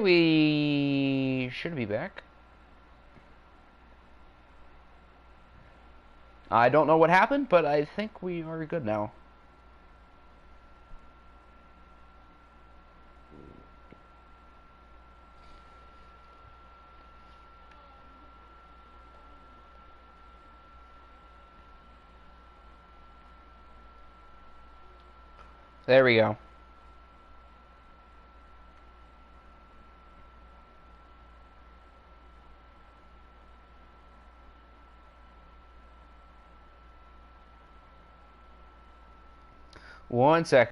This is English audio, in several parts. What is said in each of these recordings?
We should be back. I don't know what happened, but I think we are good now. There we go. One sec.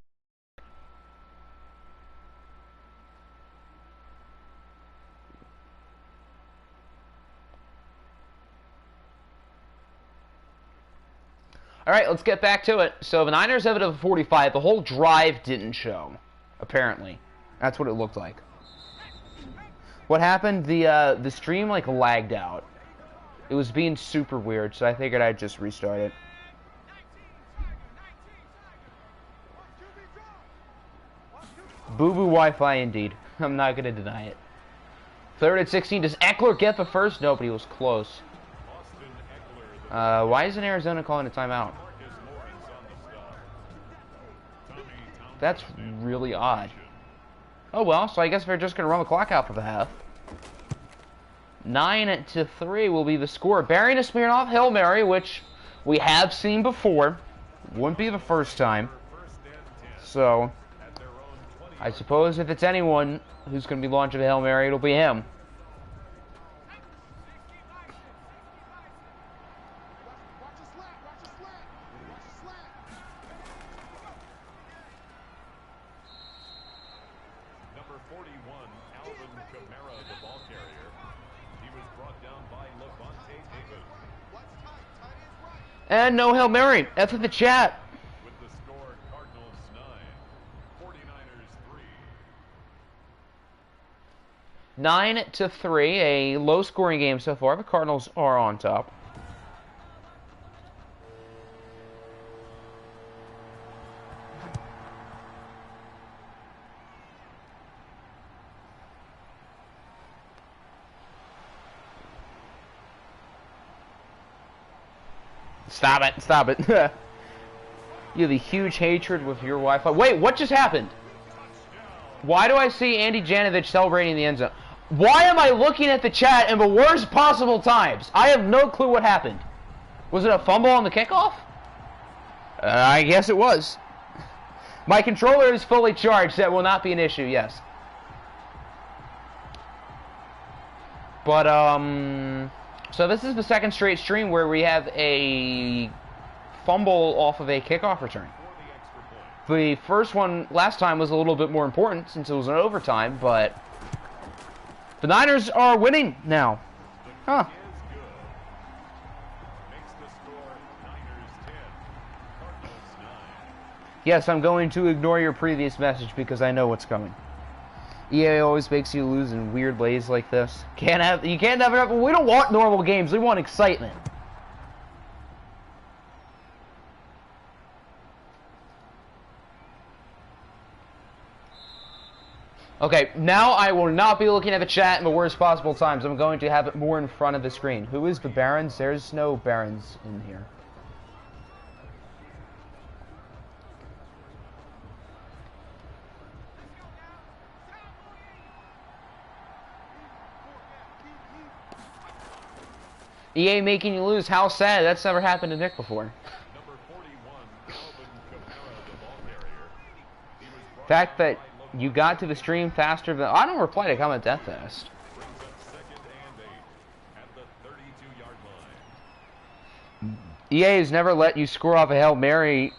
All right, let's get back to it. So the Niners have it at 45. The whole drive didn't show, apparently. That's what it looked like. What happened? The stream like lagged out. It was being super weird, so I figured I'd just restart it. Boo-boo Wi-Fi indeed. I'm not going to deny it. 3rd and 16. Does Eckler get the first? Nobody was close. Why isn't Arizona calling a timeout? That's really odd. Oh well, so I guess we're just going to run the clock out for the half. 9-3 will be the score. Burying a Smirnoff Hail Mary, which we have seen before. Wouldn't be the first time. So, I suppose if it's anyone who's going to be launching a Hail Mary, it'll be him. And no Hail Mary. F in the chat. With the score, Cardinals 9, 49ers 3. 9-3, a low-scoring game so far. The Cardinals are on top. Stop it, stop it. You have a huge hatred with your Wi-Fi. Wait, what just happened? Why do I see Andy Janovich celebrating in the end zone? Why am I looking at the chat in the worst possible times? I have no clue what happened. Was it a fumble on the kickoff? I guess it was. My controller is fully charged. That will not be an issue, yes. But, so this is the second straight stream where we have a fumble off of a kickoff return. The first one last time was a little bit more important since it was an overtime, but the Niners are winning now. Huh. Yes, I'm going to ignore your previous message because I know what's coming. EA always makes you lose in weird ways like this. You can't have enough. We don't want normal games. We want excitement. Okay, now I will not be looking at the chat in the worst possible times. I'm going to have it more in front of the screen. Who is the Barons? There's no Barons in here. EA making you lose. How sad. That's never happened to Nick before. The fact that you got to the stream faster than... I don't reply to comment that fast. EA has never let you score off a Hail Mary,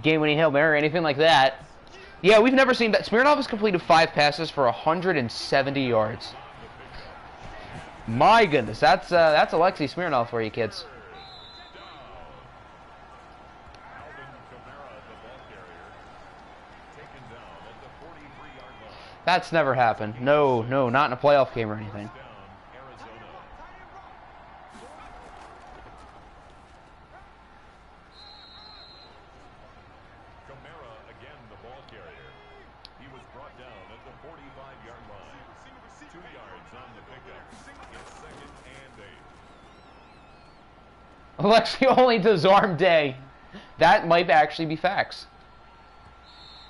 game-winning Hail Mary, or anything like that. Yeah, we've never seen that. Smirnoff has completed 5 passes for 170 yards. My goodness, that's Alexei Smirnoff for you kids. That's never happened. No, not in a playoff game or anything. on the pickup. It's 2nd and 8. Alexi only does arm day. That might actually be facts.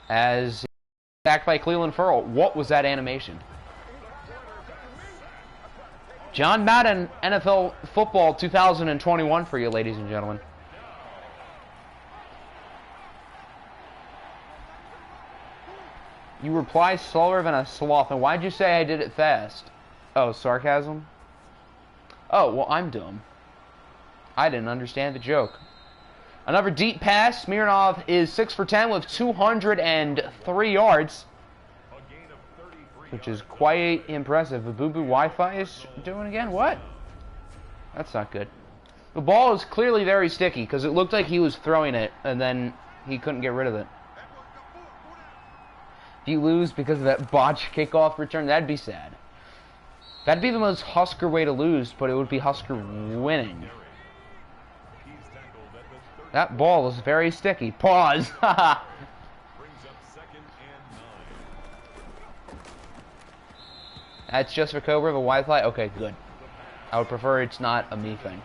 As backed by Cleveland Furl. What was that animation? John Madden, NFL Football 2021 for you, ladies and gentlemen. You reply slower than a sloth. And why'd you say I did it fast? Oh, sarcasm? Oh, well, I'm dumb. I didn't understand the joke. Another deep pass. Smirnov is 6 for 10 with 203 yards. Which is quite impressive. The boo-boo Wi-Fi is doing again? What? That's not good. The ball is clearly very sticky because it looked like he was throwing it and then he couldn't get rid of it. If you lose because of that botched kickoff return, that'd be sad. That'd be the most Husker way to lose, but it would be Husker winning. That ball is very sticky. Pause. That's just for Cobra, the Wi-Fi? Okay, good. I would prefer it's not a me thing.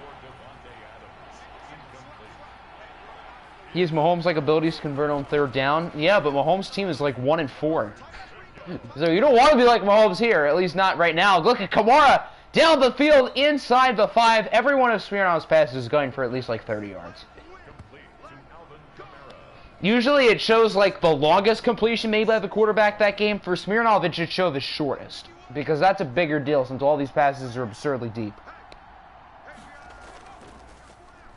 He has Mahomes-like abilities to convert on 3rd down. Yeah, but Mahomes' team is like 1 and 4. So you don't want to be like Mahomes here, at least not right now. Look at Kamara down the field inside the 5. Every one of Smirnov's passes is going for at least like 30 yards. Usually it shows like the longest completion made by the quarterback that game. For Smirnov, it should show the shortest. Because that's a bigger deal since all these passes are absurdly deep.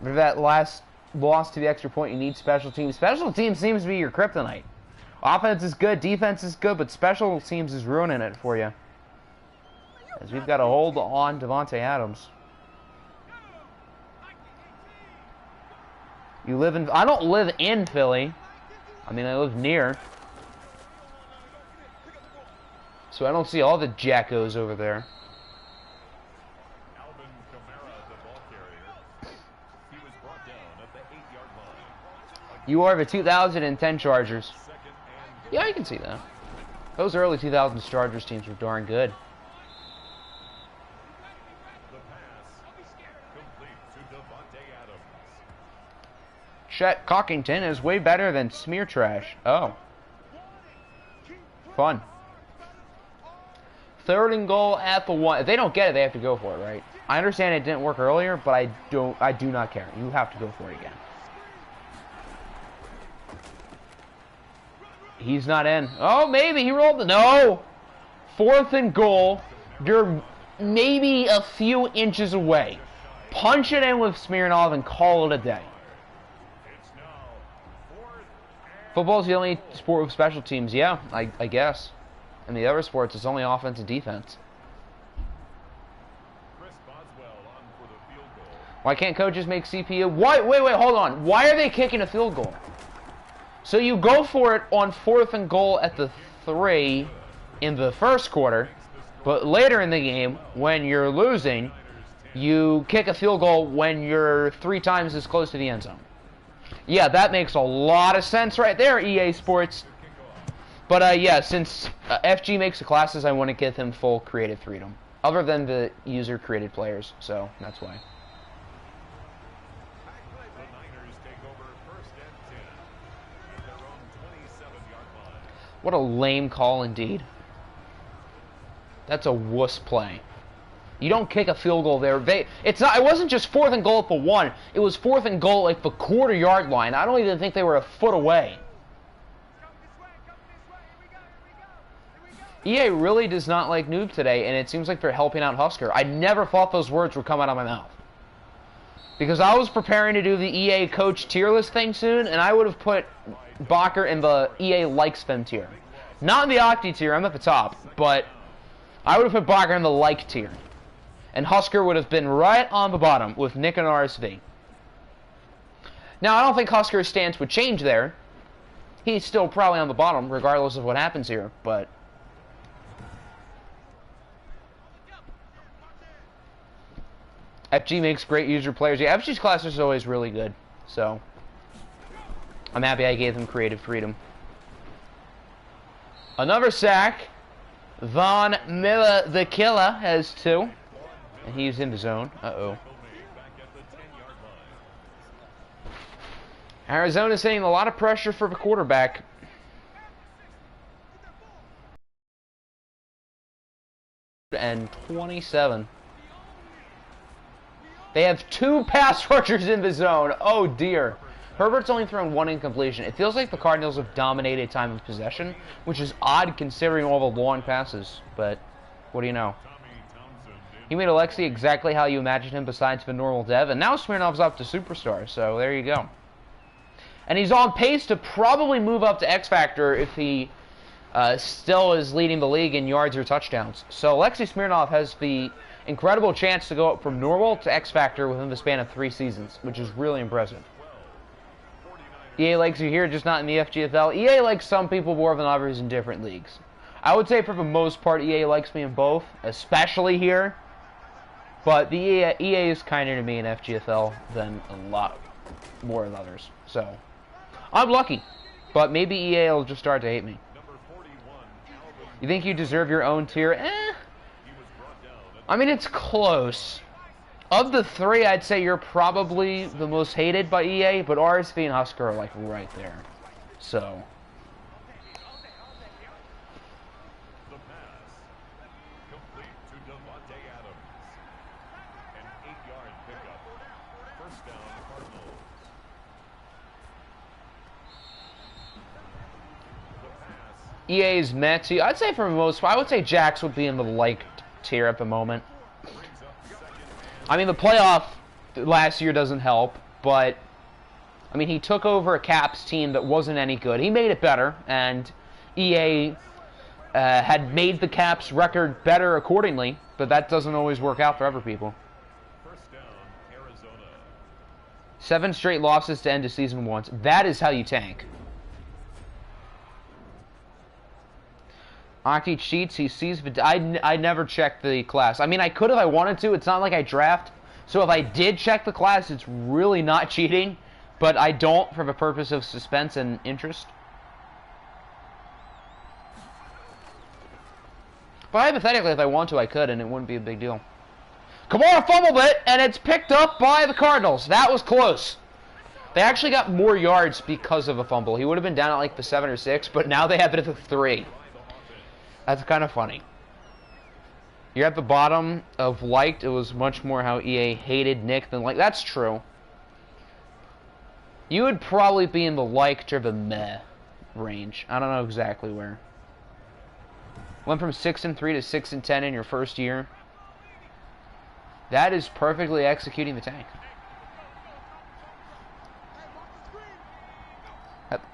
For that last loss to the extra point, you need special teams. Special teams seems to be your kryptonite. Offense is good, defense is good, but special teams is ruining it for you. As we've got to hold on Davante Adams. You live in... I don't live in Philly. I mean, I live near. So I don't see all the jackos over there. You are the 2010 Chargers. Yeah, I can see that. Those early 2000s Chargers teams were darn good. Chet Cockington is way better than Smear Trash. Oh. Fun. 3rd and goal at the 1. If they don't get it, they have to go for it, right? I understand it didn't work earlier, but I do not care. You have to go for it again. He's not in. Oh, maybe he rolled the... No! 4th and goal. You're maybe a few inches away. Punch it in with Smirnov and call it a day. Football's the only sport with special teams. Yeah, I guess. In the other sports, it's only offense and defense. Why can't coaches make CPU? Why? Wait, hold on. Why are they kicking a field goal? So you go for it on 4th and goal at the 3 in the 1st quarter, but later in the game, when you're losing, you kick a field goal when you're 3 times as close to the end zone. Yeah, that makes a lot of sense right there, EA Sports. But yeah, since FG makes the classes, I want to give him full creative freedom. Other than the user-created players, so that's why. What a lame call indeed. That's a wuss play. You don't kick a field goal there. It wasn't just 4th and goal at the 1. It was 4th and goal at the quarter-yard line. I don't even think they were a foot away. EA really does not like noob today, and it seems like they're helping out Husker. I never thought those words would come out of my mouth. Because I was preparing to do the EA coach tier list thing soon, and I would have put Bacher in the EA likes them tier. Not in the Octi tier, I'm at the top, but I would have put Bacher in the like tier. And Husker would have been right on the bottom with Nick and RSV. Now, I don't think Husker's stance would change there. He's still probably on the bottom, regardless of what happens here, but... FG makes great user players. Yeah, FG's class is always really good, so... I'm happy I gave him creative freedom. Another sack. Von Miller, the killer, has 2. And he's in the zone. Uh-oh. Arizona's hitting a lot of pressure for the quarterback. And 27. They have 2 pass rushers in the zone. Oh, dear. Herbert's only thrown 1 incompletion. It feels like the Cardinals have dominated time of possession, which is odd considering all the long passes. But what do you know? He made Alexei exactly how you imagined him besides the normal dev, and now Smirnov's up to superstar, so there you go. And he's on pace to probably move up to X Factor if he still is leading the league in yards or touchdowns. So Alexei Smirnov has the incredible chance to go up from normal to X Factor within the span of 3 seasons, which is really impressive. EA likes you here, just not in the FGFL. EA likes some people more than others in different leagues. I would say for the most part EA likes me in both, especially here. But the EA is kinder to me in FGFL than a lot more than others. So, I'm lucky. But maybe EA will just start to hate me. You think you deserve your own tier? I mean, it's close. Of the 3, I'd say you're probably the most hated by EA, but RSV and Husker are like right there. So. EA's Metsy. I'd say for the most part, I would say Jax would be in the liked tier at the moment. I mean, the playoff last year doesn't help, but I mean, he took over a Caps team that wasn't any good. He made it better, and EA had made the Caps record better accordingly, but that doesn't always work out for other people. 7 straight losses to end the season once. That is how you tank. Octi cheats, he sees, but I never checked the class. I mean, I could if I wanted to. It's not like I draft. So if I did check the class, it's really not cheating. But I don't for the purpose of suspense and interest. But hypothetically, if I want to, I could, and it wouldn't be a big deal. Kamara fumbled it, and it's picked up by the Cardinals. That was close. They actually got more yards because of a fumble. He would have been down at like the 7 or 6, but now they have it at the 3. That's kind of funny. You're at the bottom of liked. It was much more how EA hated Nick than liked. That's true. You would probably be in the liked or the meh range. I don't know exactly where. Went from 6-3 to 6-10 in your first year. That is perfectly executing the tank.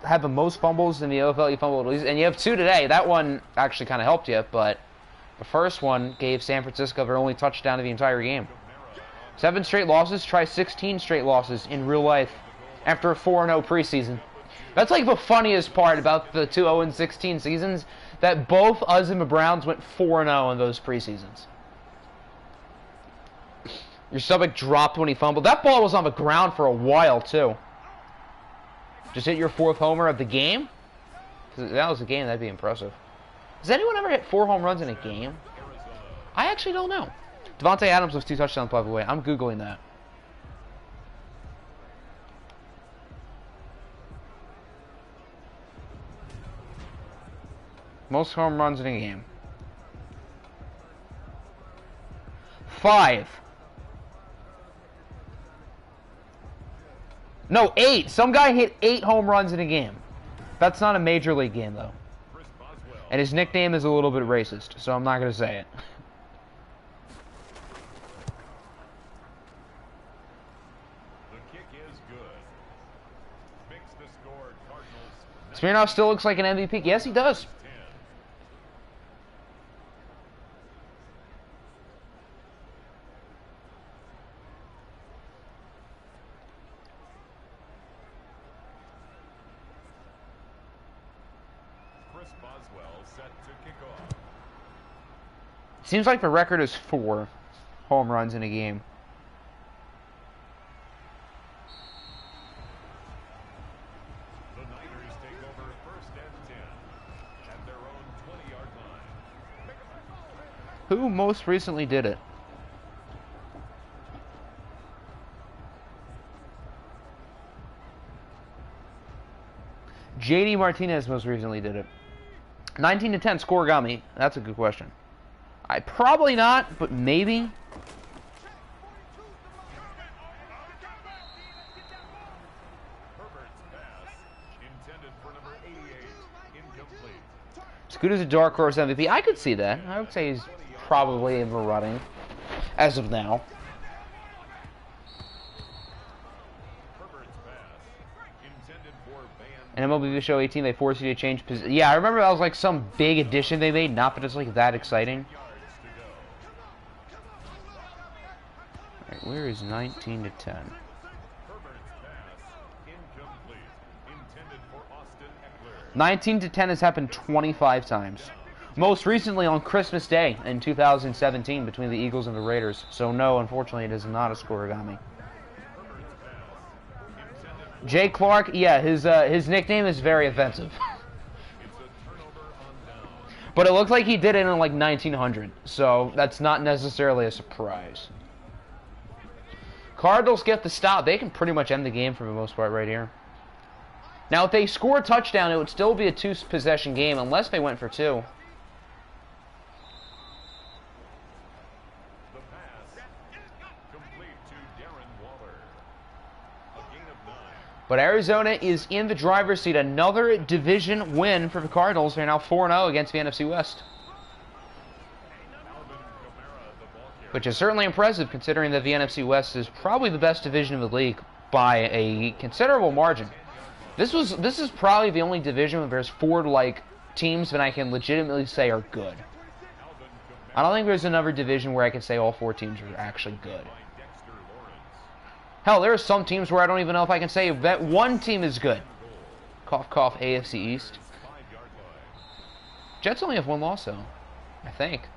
Had the most fumbles in the OFL. You fumbled at least, and you have 2 today. That one actually kind of helped you, but the first one gave San Francisco their only touchdown of the entire game. 7 straight losses. Try 16 straight losses in real life after a 4-0 preseason. That's like the funniest part about the 2 0-16 seasons, that both us and the Browns went 4-0 in those preseasons. Your stomach dropped when he fumbled. That ball was on the ground for a while, too. Just hit your 4th homer of the game? If that was a game, that'd be impressive. Has anyone ever hit 4 home runs in a game? I actually don't know. Devontae Adams was 2 touchdowns, by the way. I'm Googling that. Most home runs in a game. 5. No, 8. Some guy hit 8 home runs in a game. That's not a major league game, though. And his nickname is a little bit racist, so I'm not going to say it. Smirnoff still looks like an MVP. Yes, he does. Seems like the record is 4 home runs in a game. The Niners take over 1st and 10 at their own 20-yard line. most recently did it? JD Martinez most recently did it. 19-10 scoregami. That's a good question. Probably not, but maybe. Scooter's a dark horse MVP. I could see that. I would say he's probably in the running as of now. And MLB Show 18, they force you to change position. Yeah, I remember that was like some big addition they made. Not that it's like that exciting. Alright, where is 19-10? 19-10 has happened 25 times. Most recently on Christmas Day in 2017 between the Eagles and the Raiders. So no, unfortunately, it is not a scoregami. Jay Clark, yeah, his nickname is very offensive. But it looks like he did it in like 1900, so that's not necessarily a surprise. Cardinals get the stop. They can pretty much end the game for the most part right here. Now, if they score a touchdown, it would still be a two-possession game unless they went for two. But Arizona is in the driver's seat. Another division win for the Cardinals. They're now 4-0 against the NFC West. Which is certainly impressive considering that the NFC West is probably the best division of the league by a considerable margin. This is probably the only division where there's four teams that I can legitimately say are good. I don't think there's another division where I can say all four teams are actually good. Hell, there are some teams where I don't even know if I can say that one team is good. Cough, cough, AFC East. Jets only have one loss, though. I think.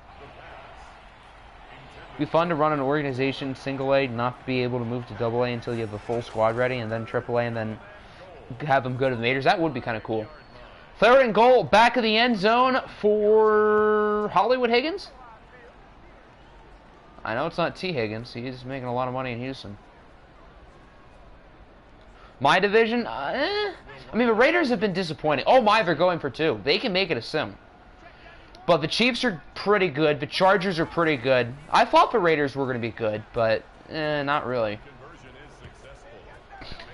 It'd be fun to run an organization single A, not be able to move to double A until you have the full squad ready, and then triple A, and then have them go to the majors. That would be kind of cool. 3rd and goal, back of the end zone for Hollywood Higgins. I know it's not T. Higgins. He's making a lot of money in Houston. My division, I mean, the Raiders have been disappointing. Oh my, they're going for two. They can make it a sim. But the Chiefs are pretty good. The Chargers are pretty good. I thought the Raiders were going to be good, but not really.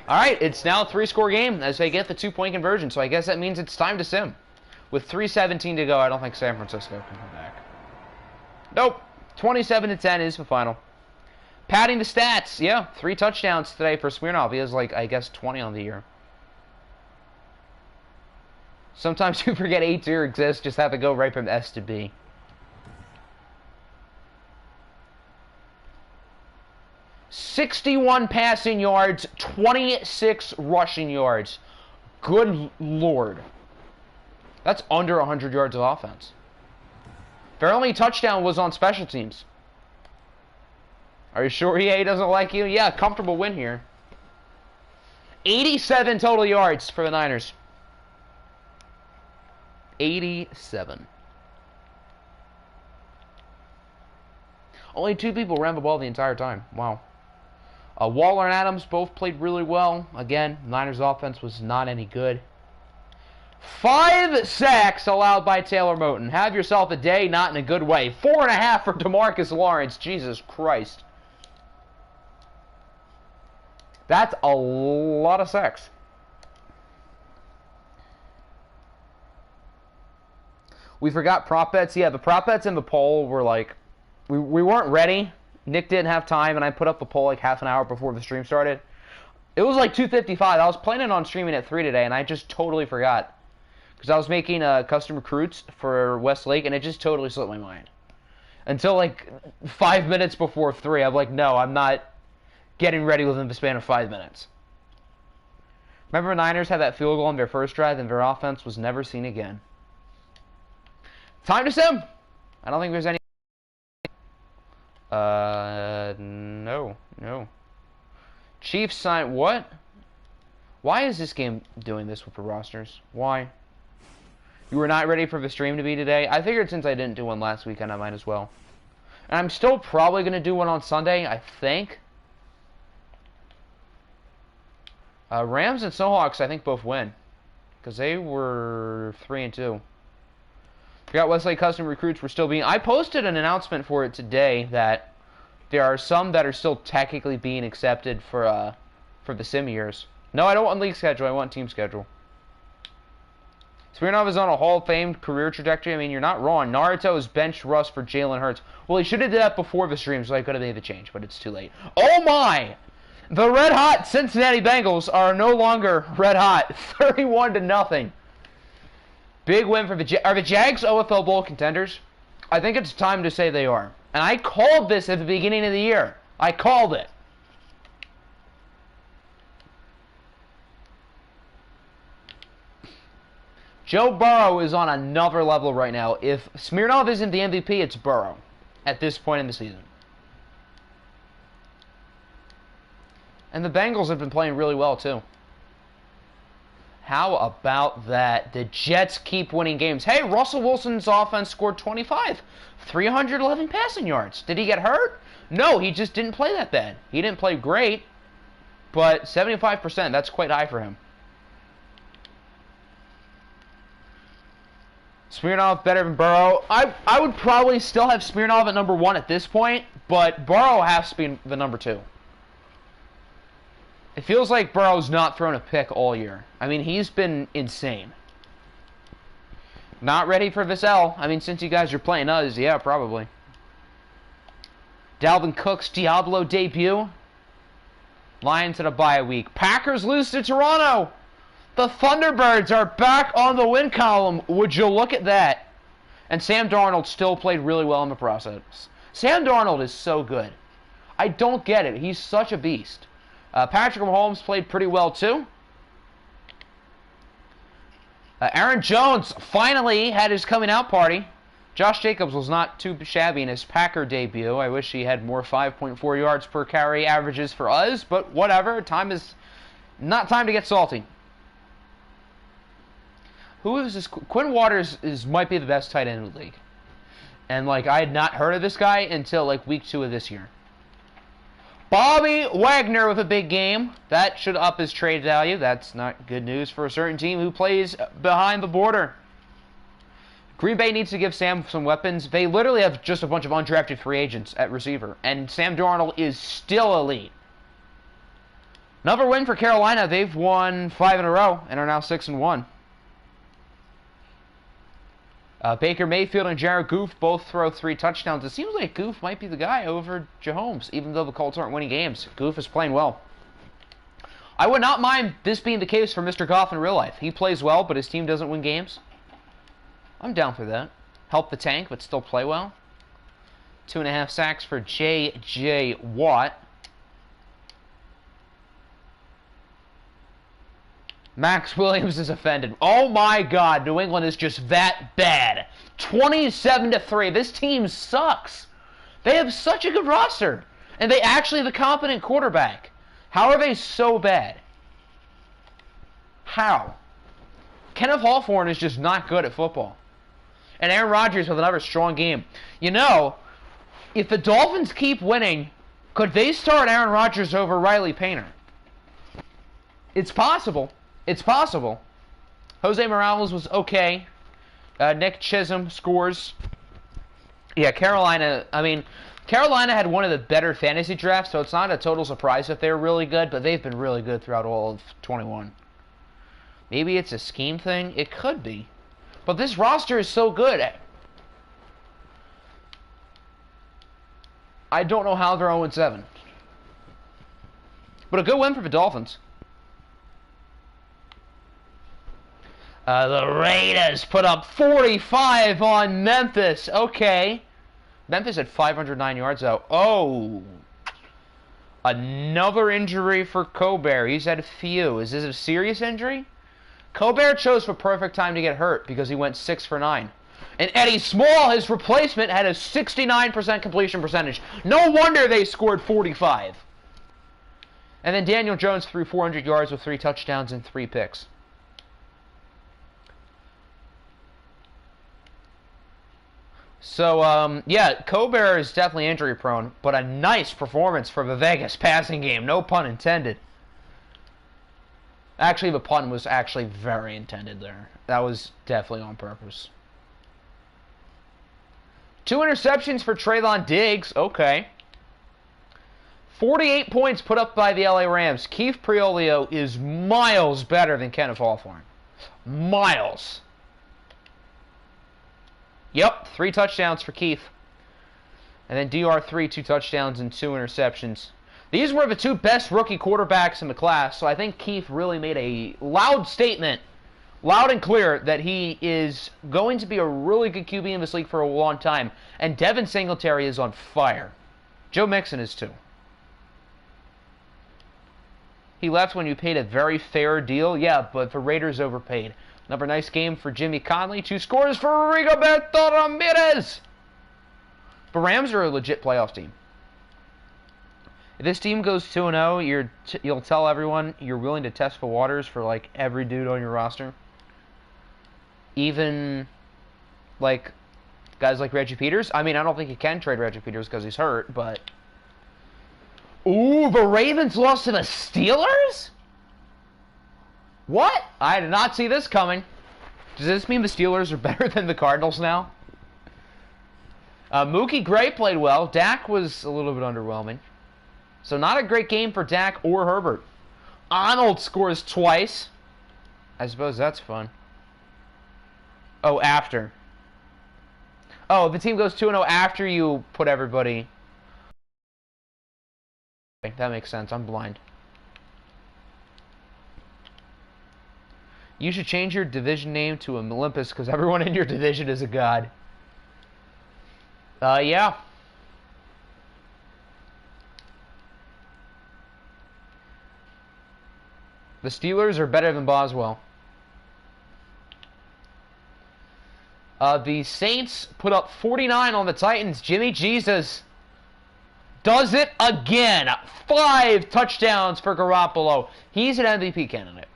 All right, it's now a 3-score game as they get the 2-point conversion. So I guess that means it's time to sim. With 3:17 to go, I don't think San Francisco can come back. Nope. 27-10 is the final. Padding the stats, yeah, 3 touchdowns today for Smirnov. He has I guess 20 on the year. Sometimes you forget A-tier exists, just have to go right from S to B. "61 passing yards, 26 rushing yards. Good Lord. That's under 100 yards of offense. Their only touchdown was on special teams. Are you sure EA doesn't like you? Yeah, comfortable win here. 87 total yards for the Niners. 87. Only 2 people ran the ball the entire time. Wow. Waller and Adams both played really well. Again, Niners offense was not any good. 5 sacks allowed by Taylor Moton. Have yourself a day, not in a good way. 4.5 for DeMarcus Lawrence. Jesus Christ. That's a lot of sacks. We forgot prop bets. Yeah, the prop bets in the poll were we weren't ready. Nick didn't have time, and I put up the poll half an hour before the stream started. It was 2:55. I was planning on streaming at 3 today, and I just totally forgot. Because I was making custom recruits for Westlake, and it just totally slipped my mind. Until 5 minutes before 3, I'm like, no, I'm not getting ready within the span of 5 minutes. Remember, the Niners had that field goal on their first drive, and their offense was never seen again. Time to sim! I don't think there's any... No. Chiefs sign... What? Why is this game doing this with the rosters? Why? You were not ready for the stream to be today? I figured since I didn't do one last weekend, I might as well. And I'm still probably going to do one on Sunday, I think. Rams and Seahawks, I think, both win. Because they were 3-2. Forgot Westlake Custom Recruits were still being... I posted an announcement for it today that there are some that are still technically being accepted for the sim years. No, I don't want league schedule. I want team schedule. Smirnov is on a Hall of Fame career trajectory. I mean, you're not wrong. Naruto's benched Russ for Jalen Hurts. Well, he should have did that before the stream, so I could have made the change, but it's too late. Oh my! The red-hot Cincinnati Bengals are no longer red-hot. 31-0. Big win for the... Are the Jags OFL Bowl contenders? I think it's time to say they are. And I called this at the beginning of the year. I called it. Joe Burrow is on another level right now. If Smirnov isn't the MVP, it's Burrow at this point in the season. And the Bengals have been playing really well, too. How about that? The Jets keep winning games. Hey, Russell Wilson's offense scored 25. 311 passing yards. Did he get hurt? No, he just didn't play that bad. He didn't play great, but 75%, that's quite high for him. Smirnov better than Burrow. I would probably still have Smirnov at number 1 at this point, but Burrow has to be the number 2. It feels like Burrow's not thrown a pick all year. I mean, he's been insane. Not ready for this L. I mean, since you guys are playing us, yeah, probably. Dalvin Cook's Diablo debut. Lions at a bye week. Packers lose to Toronto. The Thunderbirds are back on the win column. Would you look at that? And Sam Darnold still played really well in the process. Sam Darnold is so good. I don't get it. He's such a beast. Patrick Mahomes played pretty well, too. Aaron Jones finally had his coming out party. Josh Jacobs was not too shabby in his Packer debut. I wish he had more 5.4 yards per carry averages for us, but whatever. Time is not time to get salty. Who is this? Quinn Waters might be the best tight end in the league. And, like, I had not heard of this guy until, like, week 2 of this year. Bobby Wagner with a big game. That should up his trade value. That's not good news for a certain team who plays behind the border. Green Bay needs to give Sam some weapons. They literally have just a bunch of undrafted free agents at receiver. And Sam Darnold is still elite. Another win for Carolina. They've won 5 in a row and are now 6-1. Baker Mayfield and Jared Goff both throw 3 touchdowns. It seems like Goff might be the guy over Mahomes, even though the Colts aren't winning games. Goff is playing well. I would not mind this being the case for Mr. Goff in real life. He plays well, but his team doesn't win games. I'm down for that. Help the tank, but still play well. 2.5 sacks for J.J. Watt. Max Williams is offended. Oh my God, New England is just that bad. 27-3. This team sucks. They have such a good roster. And they actually have a competent quarterback. How are they so bad? How? Kenneth Hawthorne is just not good at football. And Aaron Rodgers with another strong game. You know, if the Dolphins keep winning, could they start Aaron Rodgers over Riley Painter? It's possible. It's possible. Jose Morales was okay. Nick Chisholm scores. Yeah, Carolina, I mean, Carolina had one of the better fantasy drafts, so it's not a total surprise that they're really good, but they've been really good throughout all of 21. Maybe it's a scheme thing. It could be. But this roster is so good. I don't know how they're 0-7. But a good win for the Dolphins. The Raiders put up 45 on Memphis. Okay. Memphis had 509 yards, though. Oh. Another injury for Colbert. He's had a few. Is this a serious injury? Colbert chose the perfect time to get hurt because he went 6 for 9. And Eddie Small, his replacement, had a 69% completion percentage. No wonder they scored 45. And then Daniel Jones threw 400 yards with 3 touchdowns and 3 picks. So, yeah, Colbert is definitely injury prone, but a nice performance for the Vegas passing game. No pun intended. Actually, the pun was actually very intended there. That was definitely on purpose. 2 interceptions for Treylon Diggs. Okay. 48 points put up by the LA Rams. Keith Priolio is miles better than Kenneth Hawthorne. Miles. Yep, 3 touchdowns for Keith. And then DR3, 2 touchdowns and 2 interceptions. These were the 2 best rookie quarterbacks in the class, so I think Keith really made a loud statement, loud and clear, that he is going to be a really good QB in this league for a long time. And Devin Singletary is on fire. Joe Mixon is too. He left when you paid a very fair deal. Yeah, but the Raiders overpaid. Another nice game for Jimmy Conley. 2 scores for Rigoberto Ramirez. The Rams are a legit playoff team. If this team goes 2-0, you'll tell everyone you're willing to test the waters for like every dude on your roster. Even like guys like Reggie Peters. I mean, I don't think you can trade Reggie Peters because he's hurt, but... Ooh, the Ravens lost to the Steelers? What? I did not see this coming. Does this mean the Steelers are better than the Cardinals now? Mookie Gray played well. Dak was a little bit underwhelming. So not a great game for Dak or Herbert. Arnold scores twice. I suppose that's fun. Oh, after. Oh, the team goes 2-0 after you put everybody... That makes sense. I'm blind. You should change your division name to Olympus because everyone in your division is a god. Yeah. The Steelers are better than Boswell. The Saints put up 49 on the Titans. Jimmy Jesus does it again. 5 touchdowns for Garoppolo. He's an MVP candidate.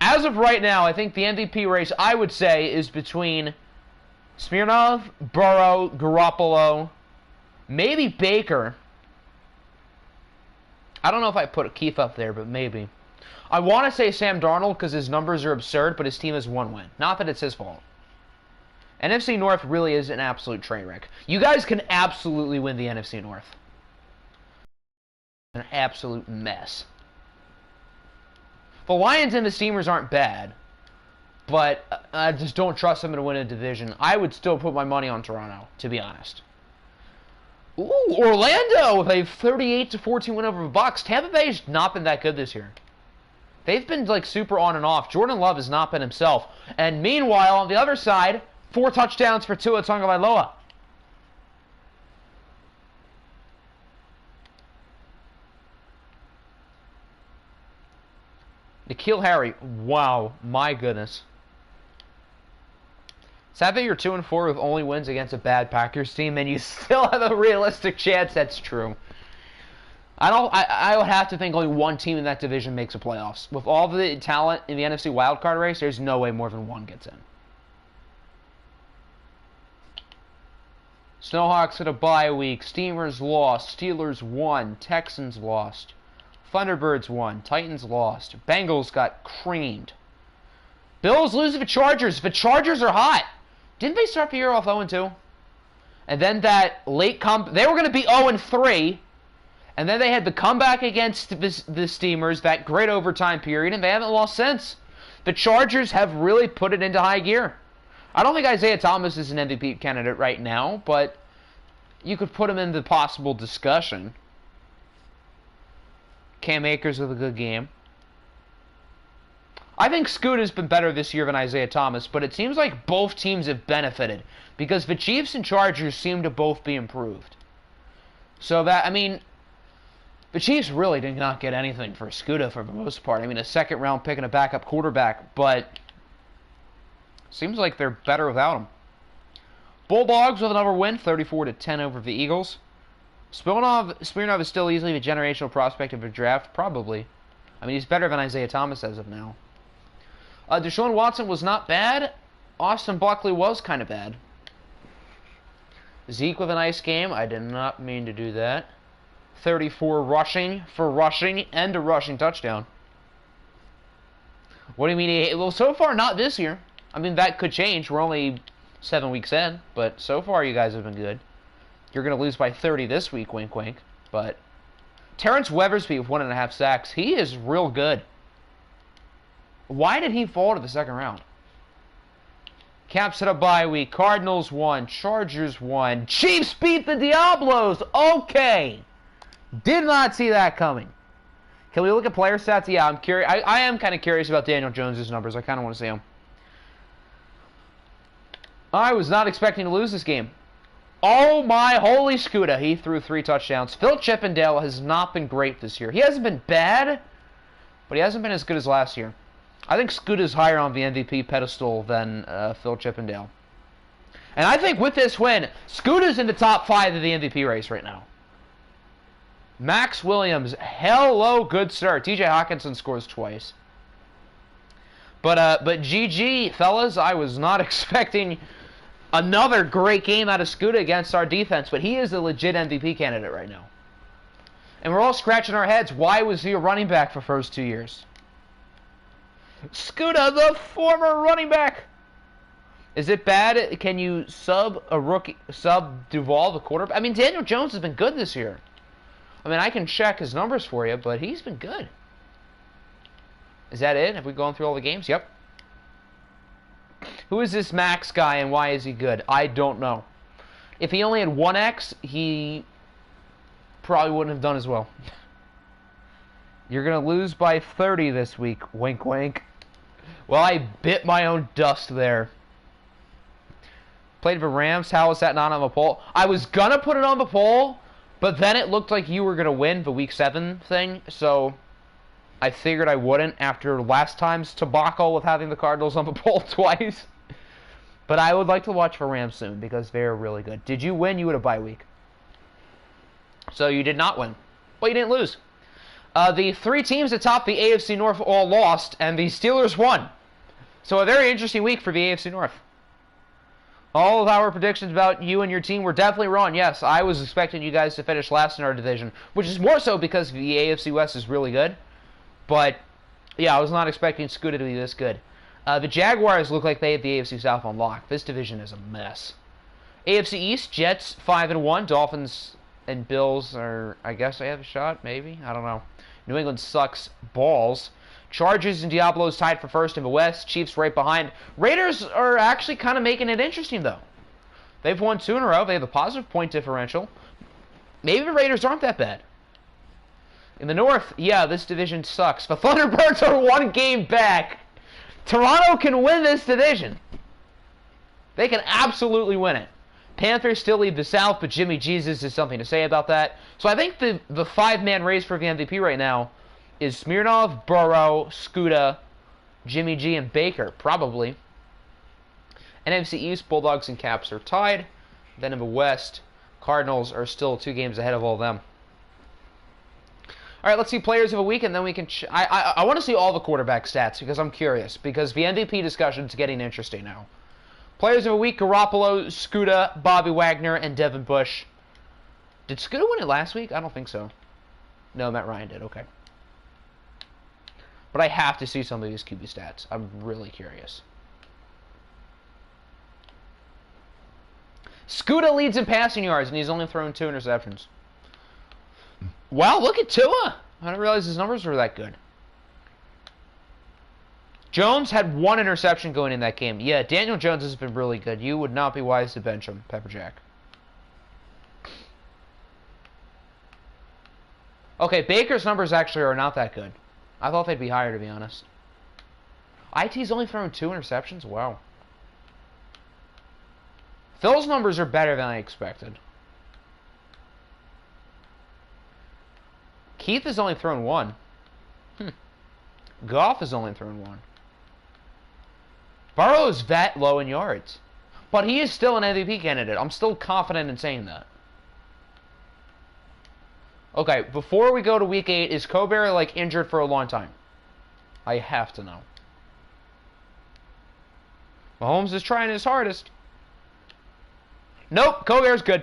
As of right now, I think the MVP race, I would say, is between Smirnov, Burrow, Garoppolo, maybe Baker. I don't know if I put Keith up there, but maybe. I want to say Sam Darnold because his numbers are absurd, but his team has 1 win. Not that it's his fault. NFC North really is an absolute train wreck. You guys can absolutely win the NFC North. An absolute mess. The Lions and the Steamers aren't bad, but I just don't trust them to win a division. I would still put my money on Toronto, to be honest. Ooh, Orlando with a 38-14 win over the Bucs. Tampa Bay's not been that good this year. They've been like super on and off. Jordan Love has not been himself. And meanwhile, on the other side, 4 touchdowns for Tua Tagovailoa. N'Keal Harry, wow, my goodness. Sad that you're 2-4 with only wins against a bad Packers team, and you still have a realistic chance that's true. I would have to think only 1 team in that division makes the playoffs. With all the talent in the NFC wildcard race, there's no way more than 1 gets in. Snowhawks had a bye week. Steamers lost. Steelers won. Texans lost. Thunderbirds won. Titans lost. Bengals got creamed. Bills lose to the Chargers. The Chargers are hot. Didn't they start the year off 0-2? And then that late they were going to be 0-3. And then they had the comeback against the Steamers, that great overtime period, and they haven't lost since. The Chargers have really put it into high gear. I don't think Isaiah Thomas is an MVP candidate right now, but you could put him in the possible discussion. Cam Akers with a good game. I think Scoot has been better this year than Isaiah Thomas, but it seems like both teams have benefited because the Chiefs and Chargers seem to both be improved. So that, I mean, the Chiefs really did not get anything for Scuda for the most part. I mean, a 2nd round pick and a backup quarterback, but seems like they're better without him. Bulldogs with another win, 34-10 over the Eagles. Smirnov is still easily the generational prospect of the draft, probably. I mean, he's better than Isaiah Thomas as of now. Deshaun Watson was not bad. Austin Buckley was kind of bad. Zeke with a nice game. I did not mean to do that. 34 rushing for rushing and a rushing touchdown. What do you mean? Well, so far, not this year. I mean, that could change. We're only 7 weeks in. But so far, you guys have been good. You're going to lose by 30 this week, wink, wink. But Terrence Weathersby with 1.5 sacks. He is real good. Why did he fall to the second round? Caps hit a bye week. Cardinals won. Chargers won. Chiefs beat the Diablos. Okay. Did not see that coming. Can we look at player stats? Yeah, I'm curious. I am kind of curious about Daniel Jones' numbers. I kind of want to see them. I was not expecting to lose this game. Oh my holy Scooter. He threw 3 touchdowns. Phil Chippendale has not been great this year. He hasn't been bad, but he hasn't been as good as last year. I think Scooter's higher on the MVP pedestal than Phil Chippendale. And I think with this win, Scooter's in the top 5 of the MVP race right now. Max Williams, hello, good start. TJ Hawkinson scores twice. But GG, fellas, I was not expecting another great game out of Scooter against our defense, but he is a legit MVP candidate right now. And we're all scratching our heads. Why was he a running back for the first 2 years? Scooter, the former running back. Is it bad? Can you sub Duval, the quarterback? I mean, Daniel Jones has been good this year. I mean, I can check his numbers for you, but he's been good. Is that it? Have we gone through all the games? Yep. Who is this Max guy and why is he good? I don't know. If he only had 1x, he probably wouldn't have done as well. You're going to lose by 30 this week. Wink, wink. Well, I bit my own dust there. Played for Rams. How is that not on the poll? I was going to put it on the poll, but then it looked like you were going to win the Week 7 thing, so I figured I wouldn't after last time's debacle with having the Cardinals on the poll twice. But I would like to watch for Rams soon because they're really good. Did you win? You had a bye week. So you did not win. But you didn't lose. The 3 teams that top the AFC North all lost, and the Steelers won. So a very interesting week for the AFC North. All of our predictions about you and your team were definitely wrong. Yes, I was expecting you guys to finish last in our division, which is more so because the AFC West is really good. But, yeah, I was not expecting Scooter to be this good. The Jaguars look like they have the AFC South on lock. This division is a mess. AFC East, Jets 5-1. Dolphins and Bills are, I guess they have a shot, maybe? I don't know. New England sucks balls. Chargers and Diablos tied for first in the West. Chiefs right behind. Raiders are actually kind of making it interesting, though. They've won 2 in a row. They have a positive point differential. Maybe the Raiders aren't that bad. In the North, yeah, this division sucks. The Thunderbirds are 1 game back. Toronto can win this division. They can absolutely win it. Panthers still lead the South, but Jimmy Jesus has something to say about that. So I think the 5-man race for the MVP right now is Smirnov, Burrow, Scooter, Jimmy G, and Baker, probably. NFC East, Bulldogs and Caps are tied. Then in the West, Cardinals are still 2 games ahead of all of them. All right, let's see players of the week, and then we can... I want to see all the quarterback stats because I'm curious, because the MVP discussion is getting interesting now. Players of the week, Garoppolo, Scooter, Bobby Wagner, and Devin Bush. Did Scooter win it last week? I don't think so. No, Matt Ryan did. Okay. But I have to see some of these QB stats. I'm really curious. Scooter leads in passing yards, and he's only thrown 2 interceptions. Wow, look at Tua. I didn't realize his numbers were that good. Jones had 1 interception going in that game. Yeah, Daniel Jones has been really good. You would not be wise to bench him, Pepperjack. Okay, Baker's numbers actually are not that good. I thought they'd be higher, to be honest. IT's only thrown 2 interceptions? Wow. Phil's numbers are better than I expected. Keith has only thrown 1. Goff has only thrown 1. Burrow is that low in yards. But he is still an MVP candidate. I'm still confident in saying that. Okay, before we go to Week 8, is Coberry, like, injured for a long time? I have to know. Mahomes is trying his hardest. Nope, Cobert's good.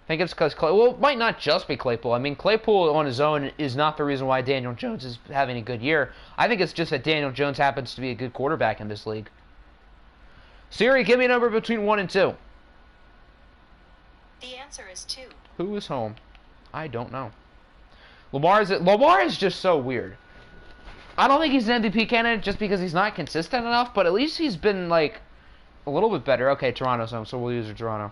I think it's because well, it might not just be Claypool. I mean, Claypool on his own is not the reason why Daniel Jones is having a good year. I think it's just that Daniel Jones happens to be a good quarterback in this league. Siri, give me a number between 1 and 2. The answer is 2. Who is home? I don't know. Lamar is just so weird. I don't think he's an MVP candidate just because he's not consistent enough, but at least he's been, like, a little bit better. Okay, Toronto's home, so we'll use Toronto.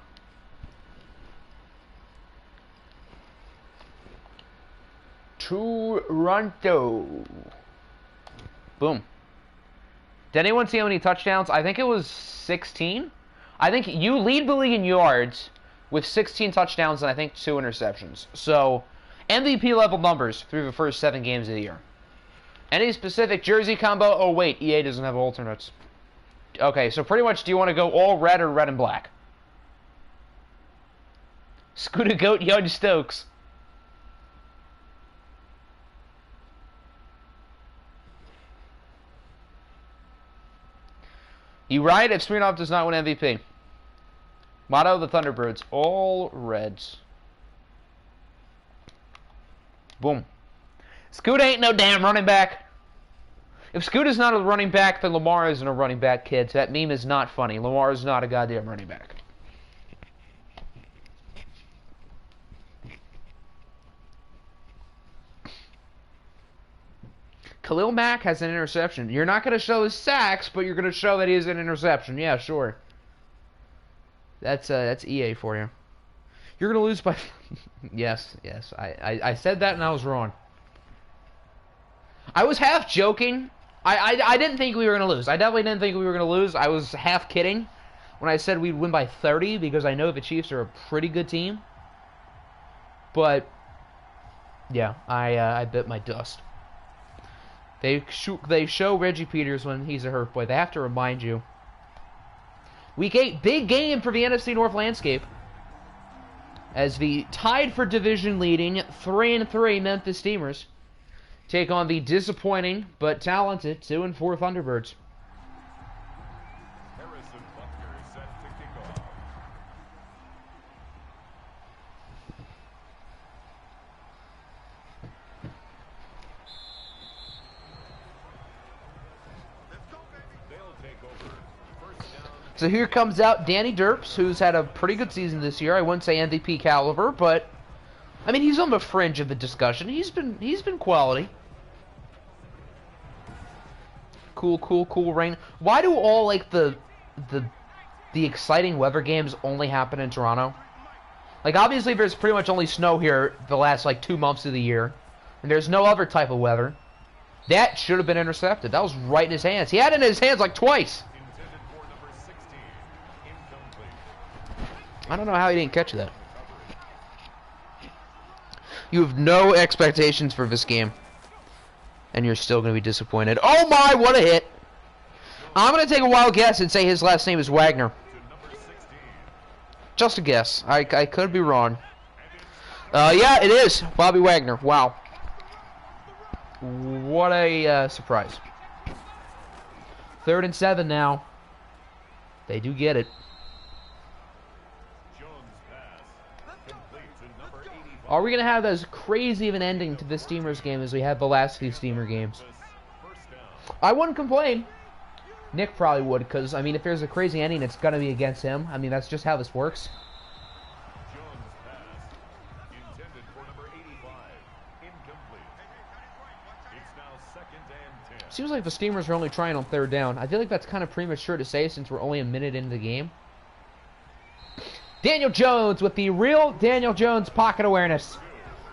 Toronto. Boom. Did anyone see how many touchdowns? I think it was 16. I think you lead the league in yards with 16 touchdowns and I think 2 interceptions. So, MVP level numbers through the first 7 games of the year. Any specific jersey combo? Oh wait, EA doesn't have alternates. Okay, so pretty much do you want to go all red or red and black? Scooter Goat, Young Stokes. You right if Smirnoff does not win MVP. Motto of the Thunderbirds, all reds. Boom. Scoot ain't no damn running back. If Scoot is not a running back, then Lamar isn't a running back, kids. That meme is not funny. Lamar is not a goddamn running back. Khalil Mack has an interception. You're not going to show his sacks, but you're going to show that he has an interception. Yeah, sure. That's EA for you. You're going to lose by... yes. I said that and I was wrong. I was half joking. I didn't think we were going to lose. I definitely didn't think we were going to lose. I was half kidding when I said we'd win by 30 because I know the Chiefs are a pretty good team. But, yeah, I bit my dust. They show Reggie Peters when he's a hurt boy. They have to remind you. Week 8, big game for the NFC North landscape. As the tied for division leading 3-3 Memphis Steamers take on the disappointing but talented 2-4 Thunderbirds. Harrison Butker is set to kick off. They'll take over. First down. So here comes out Danny Derps, who's had a pretty good season this year. I wouldn't say MVP caliber, but I mean he's on the fringe of the discussion. He's been quality. Cool rain. Why do all like the exciting weather games only happen in Toronto? Like obviously there's pretty much only snow here the last like 2 months of the year, and there's no other type of weather. That should have been intercepted. That was right in his hands. He had it in his hands like twice. Intended for number 16. Incomplete. I don't know how he didn't catch that. You have no expectations for this game, and you're still going to be disappointed. Oh my, what a hit. I'm going to take a wild guess and say his last name is Wagner. To number 16. Just a guess. I could be wrong. Yeah, it is. Bobby Wagner. Wow. What a surprise. 3rd and 7 now. They do get it. Jones pass. Complete to number 85. Are we going to have as crazy of an ending to this Steamers game as we had the last few Steamer games? First down. I wouldn't complain. Nick probably would, because, I mean, if there's a crazy ending, it's going to be against him. I mean, that's just how this works. Jones pass. Intended for number 85. Incomplete. It's now 2nd and 10. Seems like the Steamers are only trying on 3rd down. I feel like that's kind of premature to say since we're only a minute into the game. Daniel Jones with the real Daniel Jones pocket awareness.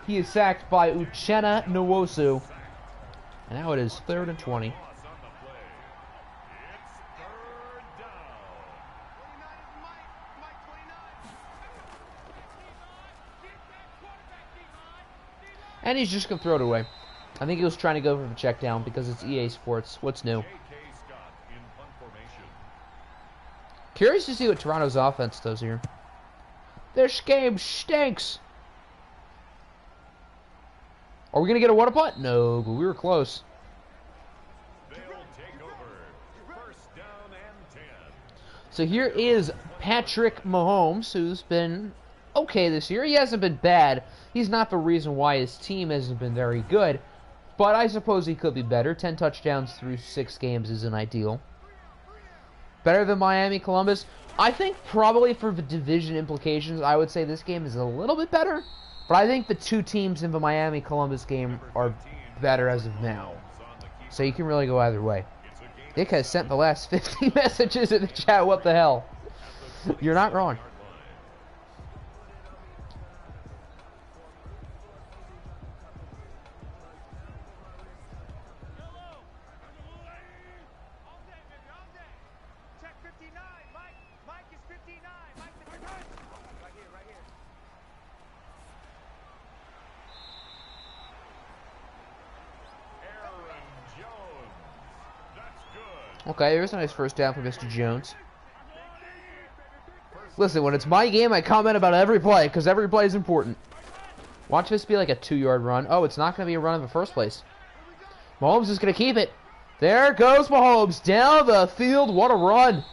He is sacked by Uchenna Nwosu. And now it is 3rd and 20. Loss on the play. It's 3rd down. And he's just going to throw it away. I think he was trying to go for the check down because it's EA Sports. What's new? J.K. Scott in punt formation. Curious to see what Toronto's offense does here. This game stinks. Are we going to get a what a punt? No, but we were close. They'll take over. First down and 10. So here is Patrick Mahomes, who's been okay this year. He hasn't been bad. He's not the reason why his team hasn't been very good, but I suppose he could be better. 10 touchdowns through 6 games isn't ideal. Better than Miami, Columbus? I think probably for the division implications, I would say this game is a little bit better, but I think the two teams in the Miami-Columbus game are better as of now. So you can really go either way. Nick has sent the last 50 messages in the chat. What the hell? You're not wrong. Okay, there's a nice first down for Mr. Jones. Listen, when it's my game, I comment about every play, because every play is important. Watch this be like a 2-yard run. Oh, it's not going to be a run in the first place. Mahomes is going to keep it. There goes Mahomes down the field. What a run.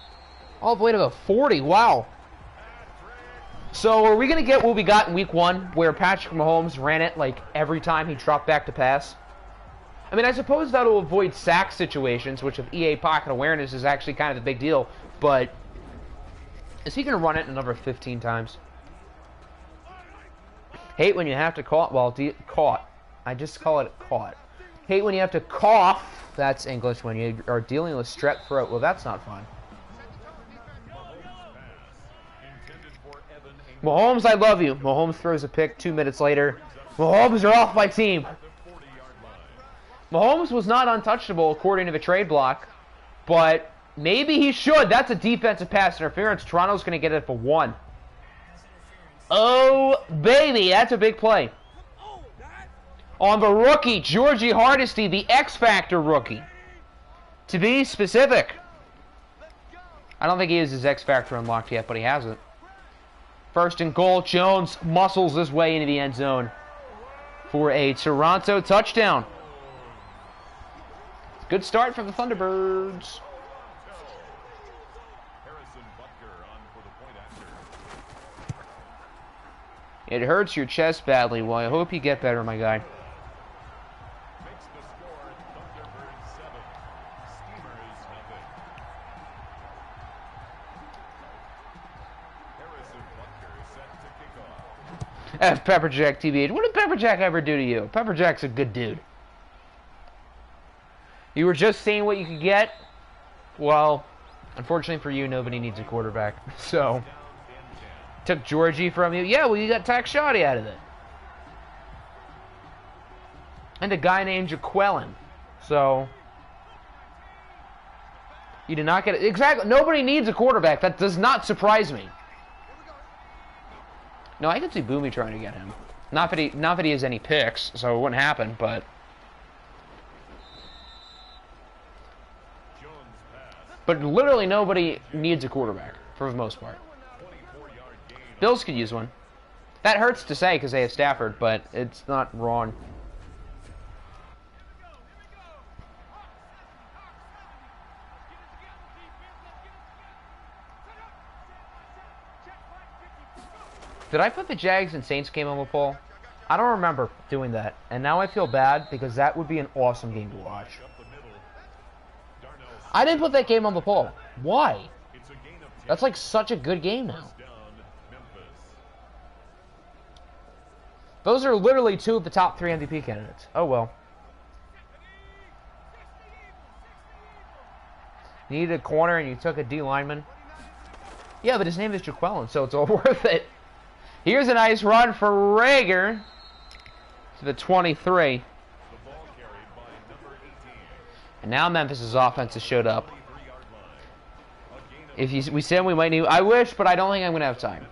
All the way to the 40. Wow. So are we going to get what we got in week 1, where Patrick Mahomes ran it like every time he dropped back to pass? I mean, I suppose that'll avoid sack situations, which with EA pocket awareness is actually kind of a big deal, but is he going to run it another 15 times? Hate when you have to caught. Well, caught. I just call it caught. Hate when you have to cough. That's English when you are dealing with strep throat. Well, that's not fun. Mahomes, I love you. Mahomes throws a pick 2 minutes later. Mahomes are off my team. Mahomes was not untouchable according to the trade block, but maybe he should. That's a defensive pass interference. Toronto's going to get it for 1. Oh, baby, that's a big play. On the rookie, Georgie Hardesty, the X-Factor rookie. To be specific. I don't think he has his X-Factor unlocked yet, but he has it. First and goal, Jones muscles his way into the end zone for a Toronto touchdown. Good start from the Thunderbirds. It hurts your chest badly. Well, I hope you get better, my guy. F Pepperjack TBH. What did Pepperjack ever do to you? Pepperjack's a good dude. You were just seeing what you could get? Well, unfortunately for you, nobody needs a quarterback. So, took Georgie from you. Yeah, well, you got Tack Shoddy out of it. And a guy named Jaquelin. So, you did not get it. Exactly. Nobody needs a quarterback. That does not surprise me. No, I can see Boomy trying to get him. Not that he has any picks, so it wouldn't happen, but... But literally nobody needs a quarterback, for the most part. Bills could use one. That hurts to say because they have Stafford, but it's not wrong. Did I put the Jags and Saints game on the poll? I don't remember doing that. And now I feel bad because that would be an awesome game to watch. I didn't put that game on the poll. Why? That's like such a good game now. Those are literally 2 of the top 3 MVP candidates. Oh well. You needed a corner and you took a D lineman. Yeah, but his name is Jaquelin, so it's all worth it. Here's a nice run for Rager to the 23. And now Memphis' offense has showed up. We said we might need... I wish, but I don't think I'm going to have time.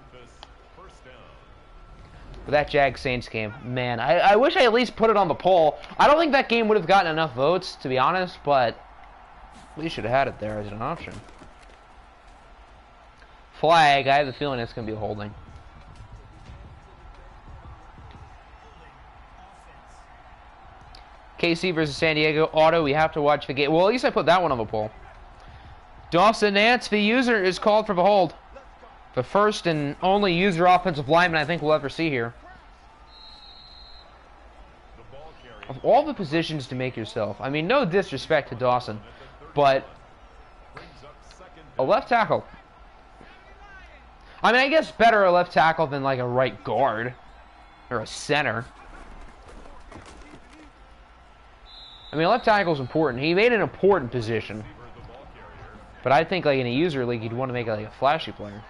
But that Jag-Saints game, man, I wish I at least put it on the poll. I don't think that game would have gotten enough votes, to be honest, but we should have had it there as an option. Flag, I have the feeling it's going to be a holding. KC versus San Diego. Auto, we have to watch the game. Well, at least I put that one on the poll. Dawson Nance, the user, is called for the hold. The first and only user offensive lineman I think we'll ever see here. Of all the positions to make yourself, I mean, no disrespect to Dawson, but a left tackle. I mean, I guess better a left tackle than like a right guard or a center. I mean, left tackle is important. He made an important position. But I think, like, in a user league, you'd want to make it like a flashy player.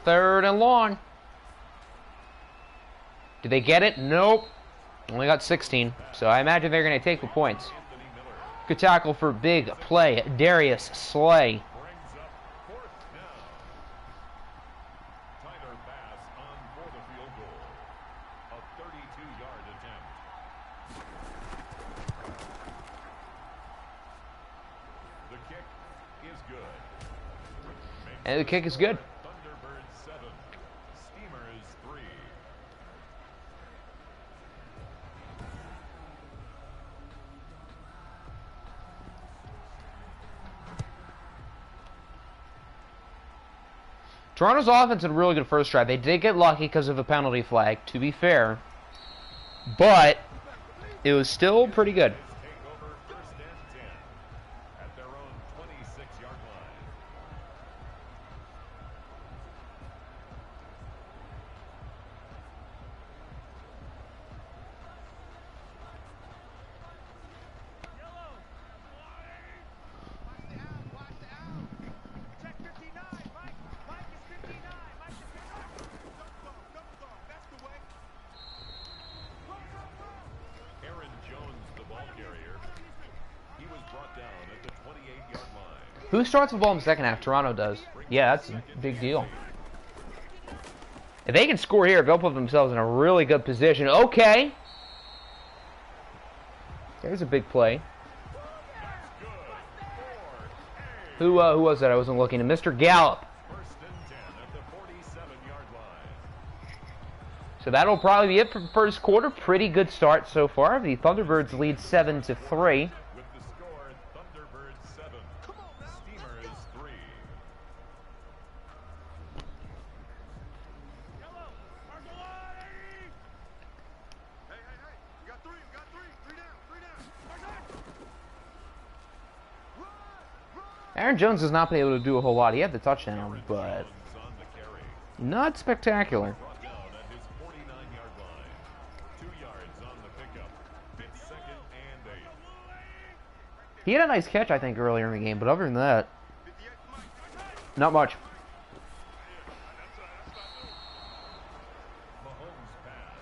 Third and long. Did they get it? Nope. Only got 16. So I imagine they're going to take the points. Good tackle for big play. Darius Slay. And the kick is good. Thunderbirds 7, Steamers 3. Toronto's offense had a really good first drive. They did get lucky because of a penalty flag, to be fair. But it was still pretty good. Take over first and 10 at their own 26-yard line. Who starts the ball in the second half? Toronto does. Yeah, that's a big deal. If they can score here, they'll put themselves in a really good position. Okay. There's a big play. Who was that? I wasn't looking. Mr. Gallup. First and 10 at the 47-yard line. So that'll probably be it for the first quarter. Pretty good start so far. The Thunderbirds lead 7-3. With the score, Thunderbirds 7, Steamers 3. Aaron Jones has not been able to do a whole lot. He had the touchdown, but On the carry. not spectacular. Brought down at his 49-yard line. 2 yards on the pickup. It's second and 8. He had a nice catch, I think, earlier in the game, but other than that, not much. Mahomes pass.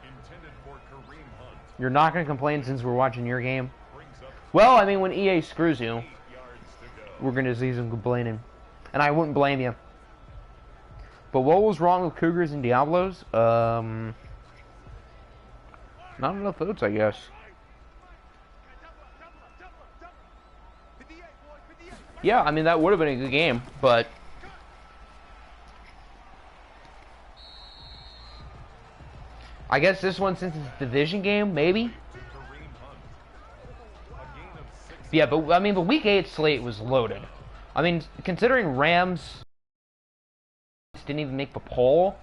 Intended for Kareem Hunt. You're not going to complain since we're watching your game? Brings up Well, I mean, when EA screws you, 8 yards to go. we're going to see some complaining. And I wouldn't blame you. But what was wrong with Cougars and Diablos? Not enough votes, I guess. Yeah, I mean, that would have been a good game, but I guess this one, since it's a division game, maybe? To Kareem Hunt. A gain of 6. Yeah, but, I mean, the Week 8 slate was loaded. I mean, considering Rams didn't even make the poll,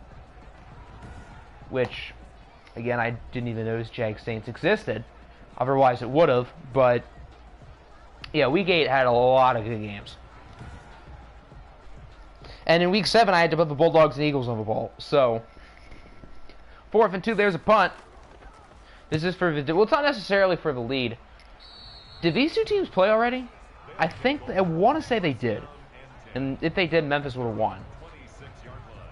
which, again, I didn't even notice Jags Saints existed. Otherwise, it would have, but yeah, Week 8 had a lot of good games. And in Week 7, I had to put the Bulldogs and Eagles on the ball. So, 4th and 2, there's a punt. This is for the... Well, it's not necessarily for the lead. Did these two teams play already? I think... I want to say they did. And if they did, Memphis would have won. 26-yard line.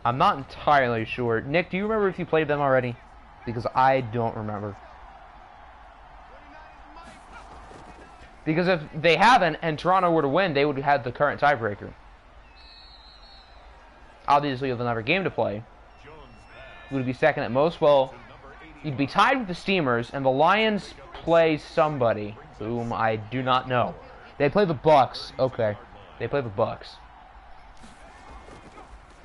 I'm not entirely sure. Nick, do you remember if you played them already? Because I don't remember. Because if they haven't, and Toronto were to win, they would have the current tiebreaker. Obviously, you have another game to play. Jones pass. Would it be second at most? Well, To number 80. you'd be tied with the Steamers, and the Lions play somebody whom I do not know. They play the Bucks. Okay, they play the Bucks.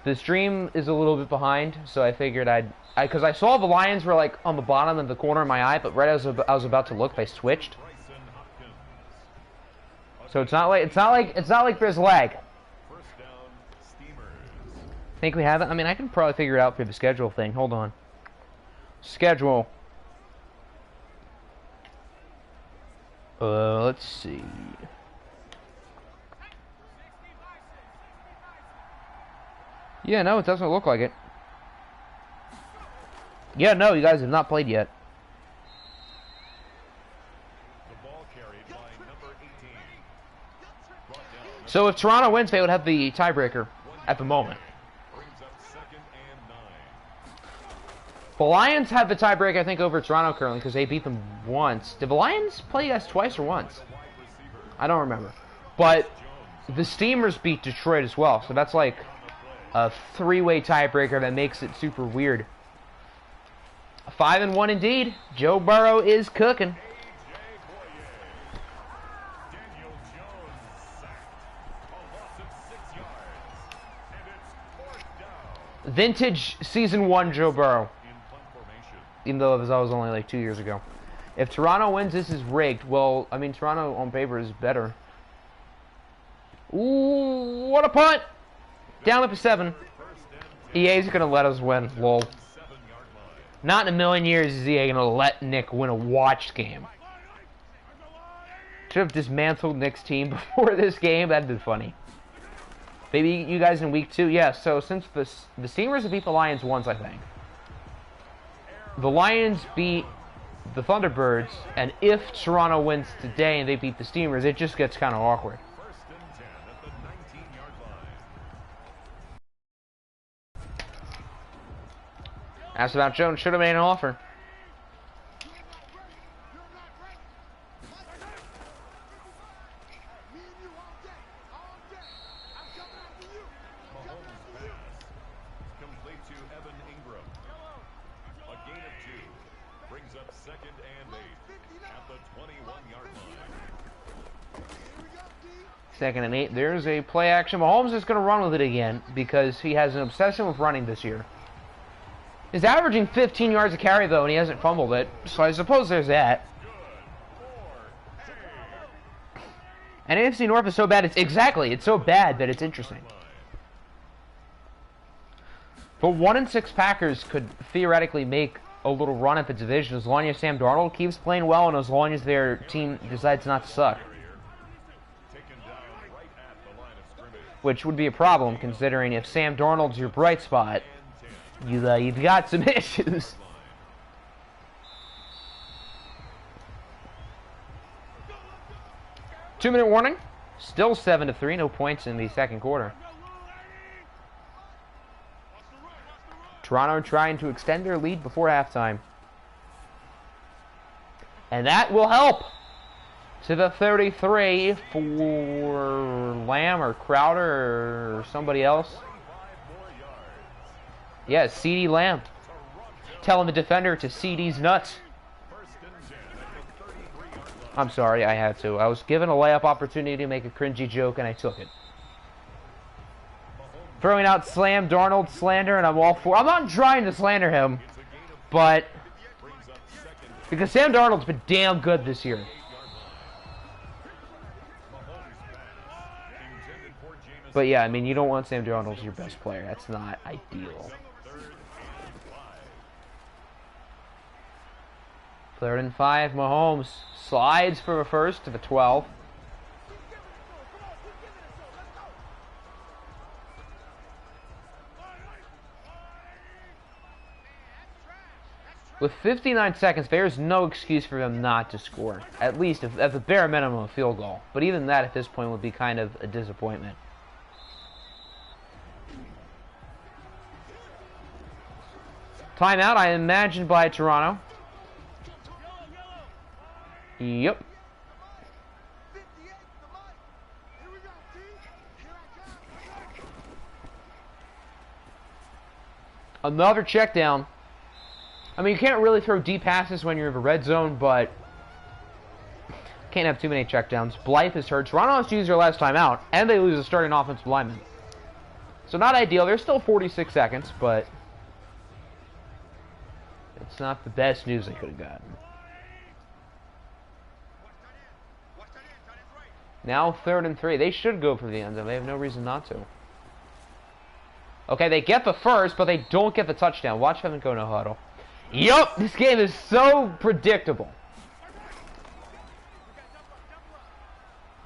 The stream is a little bit behind, so I figured because I saw the Lions were like on the bottom of the corner of my eye, but right as I was about to look, they switched. So it's not like there's lag. Think we have it? I mean, I can probably figure it out through the schedule thing. Hold on. Schedule. Let's see. Yeah, no, it doesn't look like it. Yeah, no, you guys have not played yet. So if Toronto wins, they would have the tiebreaker at the moment. The Lions have the tiebreaker, I think, over Toronto currently because they beat them once. Did the Lions play us twice or once? I don't remember. But the Steamers beat Detroit as well, so that's like a three-way tiebreaker that makes it super weird. 5-1 indeed. Joe Burrow is cooking. Vintage season 1 Joe Burrow. Even though it was only like 2 years ago. If Toronto wins, this is rigged. Well, I mean, Toronto on paper is better. Ooh, what a punt! Down up to 7. EA's gonna let us win, lol. Not in a million years is EA gonna let Nick win a watched game. Should have dismantled Nick's team before this game. That'd be funny. Maybe you guys in week 2. Yeah, so since the Steamers have beat the Lions once, I think. The Lions beat the Thunderbirds, and if Toronto wins today and they beat the Steamers, it just gets kind of awkward. Asked about Jones, should have made an offer. Second and 8. There's a play action. Mahomes is going to run with it again because he has an obsession with running this year. He's averaging 15 yards a carry, though, and he hasn't fumbled it. So I suppose there's that. And Afc North is so bad. It's so bad that it's interesting. But 1-6 Packers could theoretically make a little run at the division as long as Sam Darnold keeps playing well and as long as their team decides not to suck. Which would be a problem, considering if Sam Darnold's your bright spot, you've got some issues. Two-minute warning. Still 7-3. No points in the second quarter. Toronto trying to extend their lead before halftime. And that will help. To the 33 for Lamb or Crowder or somebody else. Yeah, CeeDee Lamb. Telling the defender to CeeDee's nuts. I'm sorry, I had to. I was given a layup opportunity to make a cringy joke and I took it. Throwing out Slam Darnold slander and I'm all for. I'm not trying to slander him, but because Sam Darnold's been damn good this year. But yeah, I mean, you don't want Sam Darnold as your best player. That's not ideal. 3rd and 5, Mahomes slides for the first to the 12. With 59 seconds, there's no excuse for them not to score. At least, at the bare minimum, a field goal. But even that at this point would be kind of a disappointment. Timeout, I imagine, by Toronto. Yep. Another check down. I mean, you can't really throw deep passes when you're in the red zone, but can't have too many checkdowns. Blythe is hurt. Toronto has to use their last time out, and they lose a starting offensive lineman. So not ideal. There's still 46 seconds, but it's not the best news they could have gotten. Now 3rd and 3. They should go for the end zone. They have no reason not to. Okay, they get the first, but they don't get the touchdown. Watch them go no huddle. Yup, this game is so predictable.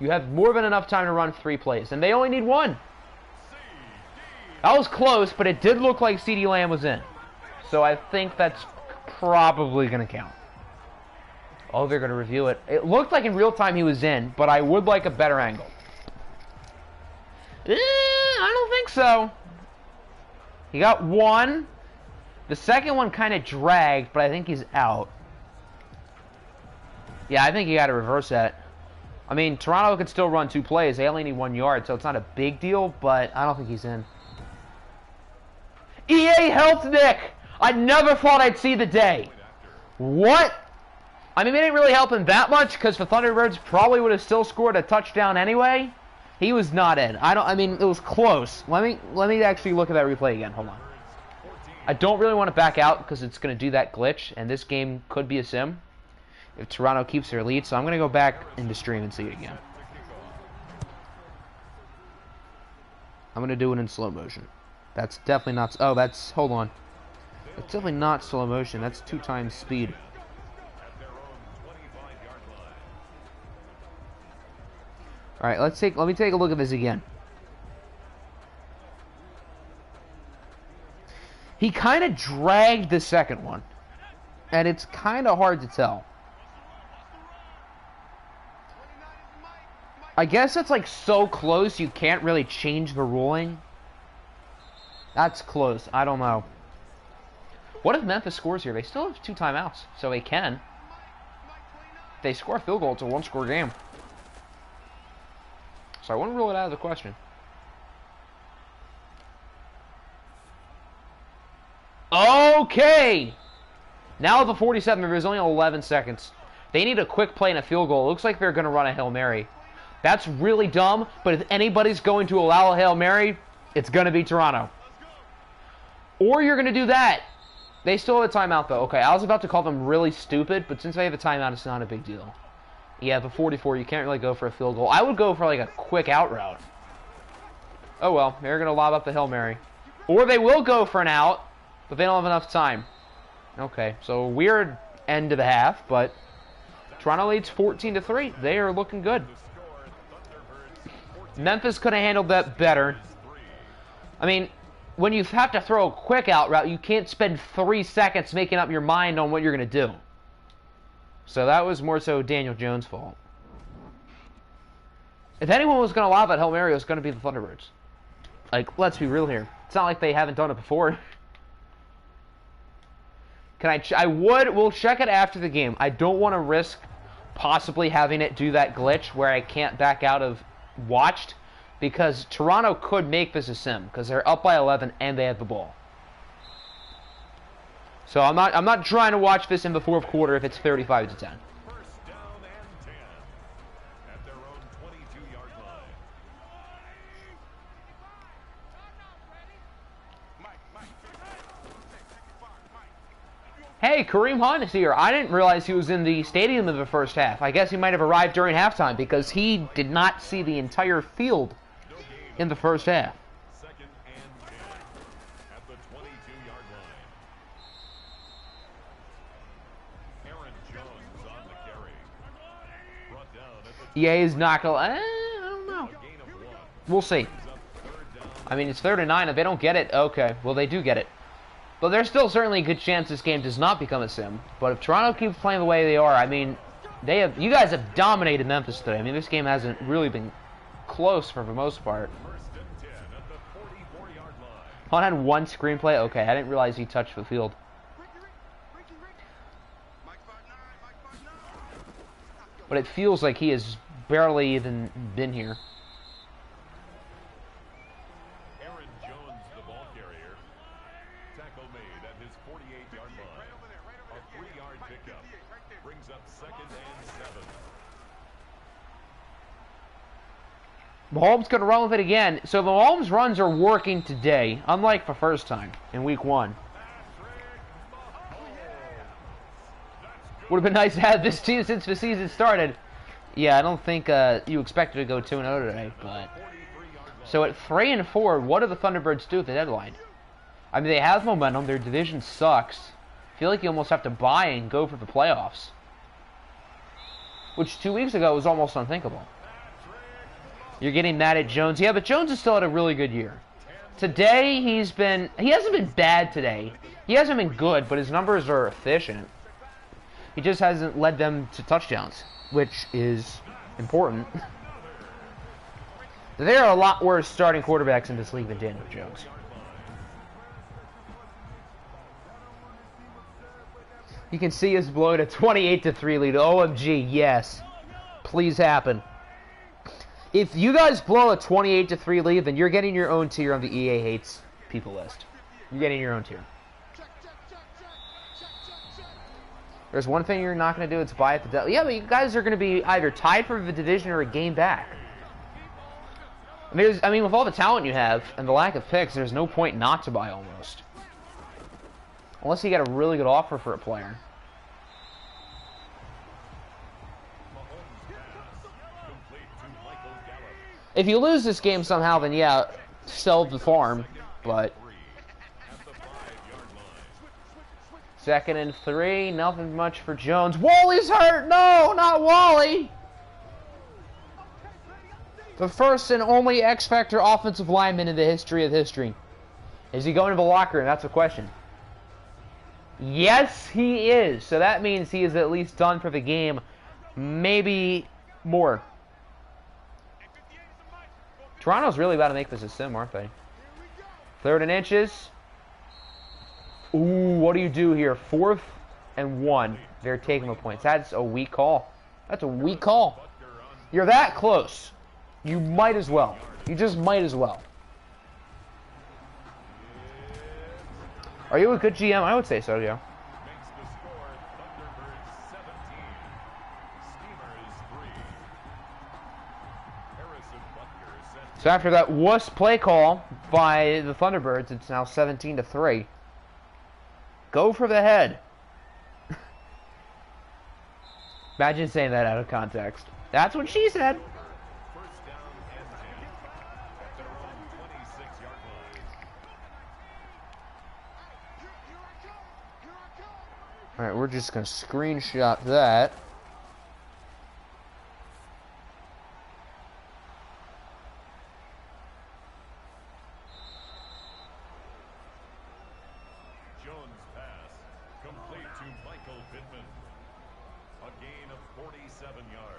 You have more than enough time to run 3 plays, and they only need 1. That was close, but it did look like CeeDee Lamb was in. So I think that's probably going to count. Oh, they're going to review it. It looked like in real time he was in, but I would like a better angle. I don't think so. He got 1. The second one kind of dragged, but I think he's out. Yeah, I think you got to reverse that. I mean, Toronto could still run 2 plays. They only need 1 yard, so it's not a big deal, but I don't think he's in. EA helped Nick! I never thought I'd see the day. What? I mean, they didn't really help him that much, because the Thunderbirds probably would have still scored a touchdown anyway. He was not in. I mean, it was close. Let me actually look at that replay again. Hold on. I don't really want to back out, because it's going to do that glitch, and this game could be a sim if Toronto keeps their lead, so I'm going to go back into stream and see it again. I'm going to do it in slow motion. That's definitely not... Oh, that's... Hold on. That's definitely not slow motion. That's 2 times speed. Alright, let me take a look at this again. He kind of dragged the second one. And it's kind of hard to tell. I guess it's like so close you can't really change the ruling. That's close. I don't know. What if Memphis scores here? They still have 2 timeouts, so they can. If they score a field goal, it's a 1-score game. So I wouldn't rule it out of the question. Okay! Now the 47, there's only 11 seconds. They need a quick play and a field goal. It looks like they're going to run a Hail Mary. That's really dumb, but if anybody's going to allow a Hail Mary, it's going to be Toronto. Or you're going to do that. They still have a timeout, though. Okay, I was about to call them really stupid, but since they have a timeout, it's not a big deal. Yeah, the 44, you can't really go for a field goal. I would go for, like, a quick out route. Oh, well, they're going to lob up the Hail Mary. Or they will go for an out, but they don't have enough time. Okay, so weird end of the half, but Toronto leads 14-3. They are looking good. Memphis could have handled that better. I mean, when you have to throw a quick out route, you can't spend 3 seconds making up your mind on what you're going to do. So that was more so Daniel Jones' fault. If anyone was going to lob at Hail Mary, it was going to be the Thunderbirds. Like, let's be real here. It's not like they haven't done it before. We'll check it after the game. I don't want to risk possibly having it do that glitch where I can't back out of watched, because Toronto could make this a sim because they're up by 11 and they have the ball. So I'm not trying to watch this in the 4th quarter if it's 35-10. First down and 10 at their own 22-yard line. Hey, Kareem Hunt is here. I didn't realize he was in the stadium in the first half. I guess he might have arrived during halftime because he did not see the entire field in the first half. Second and 10 at the 22-yard line. Aaron Jones on the carry. Brought down at the EA is not going to... I don't know. gain of 1. We'll see. Up 3rd down. I mean, it's 3rd and 9. If they don't get it, okay. Well, they do get it. But there's still certainly a good chance this game does not become a sim. But if Toronto keeps playing the way they are, I mean, you guys have dominated Memphis today. I mean, this game hasn't really been close for the most part. First and 10 at the 44-yard line. Hunt had 1 screenplay. Okay, I didn't realize he touched the field. But it feels like he has barely even been here. Aaron Jones, the ball carrier. Tackle made at his 48-yard line. A 3-yard pickup brings up 2nd and 7. Mahomes going to run with it again. So the Mahomes runs are working today, unlike the first time in week 1. Would have been nice to have this team since the season started. Yeah, I don't think you expected to go 2-0 today, but... So at 3-4, what do the Thunderbirds do at the deadline? I mean, they have momentum. Their division sucks. I feel like you almost have to buy and go for the playoffs. Which 2 weeks ago was almost unthinkable. You're getting mad at Jones. Yeah, but Jones has still had a really good year. Today, he hasn't been bad today. He hasn't been good, but his numbers are efficient. He just hasn't led them to touchdowns, which is important. There are a lot worse starting quarterbacks in this league than Daniel Jones. You can see us blow a 28-3 lead. OMG, yes. Please happen. If you guys blow a 28-3 lead, then you're getting your own tier on the EA Hates people list. You're getting your own tier. There's one thing you're not going to do, it's buy at the deadline. Yeah, but you guys are going to be either tied for the division or a game back. I mean, with all the talent you have and the lack of picks, there's no point not to buy almost. Unless you get a really good offer for a player. If you lose this game somehow, then yeah, sell the farm, but... 2nd and 3, nothing much for Jones. Wally's hurt! No, not Wally! The first and only X-Factor offensive lineman in the history of history. Is he going to the locker room? That's the question. Yes, he is. So that means he is at least done for the game. Maybe more. Toronto's really about to make this a sim, aren't they? 3rd and inches. Ooh, what do you do here? 4th and 1. They're taking the points. That's a weak call. That's a weak call. You're that close. You might as well. You just might as well. Are you a good GM? I would say so, yeah. So after that wuss play call by the Thunderbirds, it's now 17-3. Go for the head. Imagine saying that out of context. That's what she said. Alright, we're just going to screenshot that. Jones pass complete to Michael Pittman. A gain of 47 yards.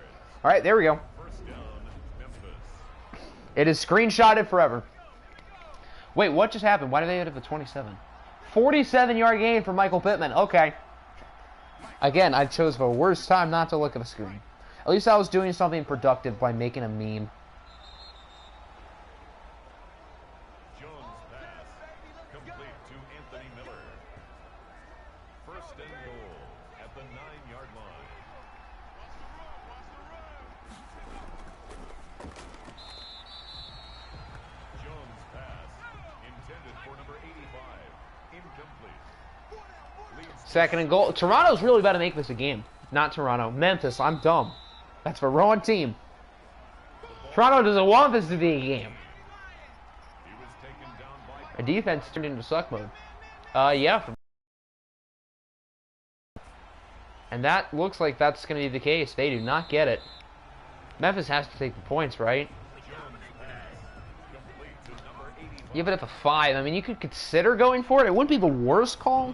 Alright, there we go. First down, Memphis. It is screenshotted forever. Wait, what just happened? Why did they hit the 27? 47-yard gain for Michael Pittman. Okay. Again, I chose the worst time not to look at the screen. At least I was doing something productive by making a meme. Jones pass complete to Anthony Miller. First and goal at the 9-yard line. Jones pass intended for number 85. Incomplete. 2nd and goal. Toronto's really about to make this a game. Not Toronto. Memphis. I'm dumb. That's the wrong team. Toronto doesn't want this to be a game. A defense turned into suck mode. Yeah. And that looks like that's going to be the case. They do not get it. Memphis has to take the points, right? Yeah, but at the 5, I mean, you could consider going for it. It wouldn't be the worst call.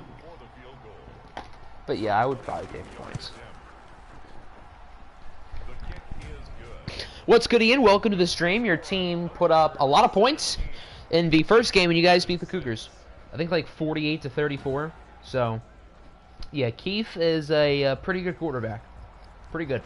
But yeah, I would probably take the points. What's good, Ian? Welcome to the stream. Your team put up a lot of points in the first game, and you guys beat the Cougars. I think like 48-34. So, yeah, Keith is a pretty good quarterback. Pretty good.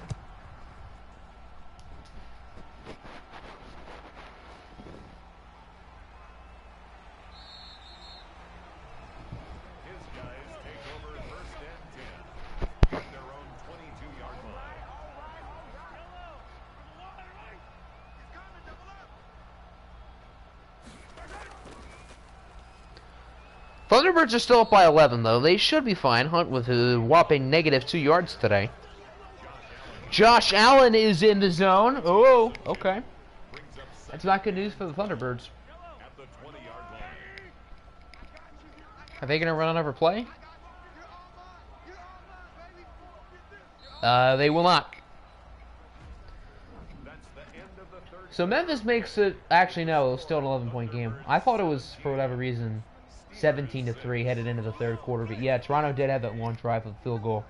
Thunderbirds are still up by 11, though. They should be fine. Hunt with a whopping -2 yards today. Josh Allen is in the zone. Oh, okay. That's not good news for the Thunderbirds. Are they going to run another play? They will not. So Memphis makes it. Actually, no, it was still an 11-point game. I thought it was, for whatever reason, 17-3 headed into the third quarter. But yeah, Toronto did have that one drive of field goal.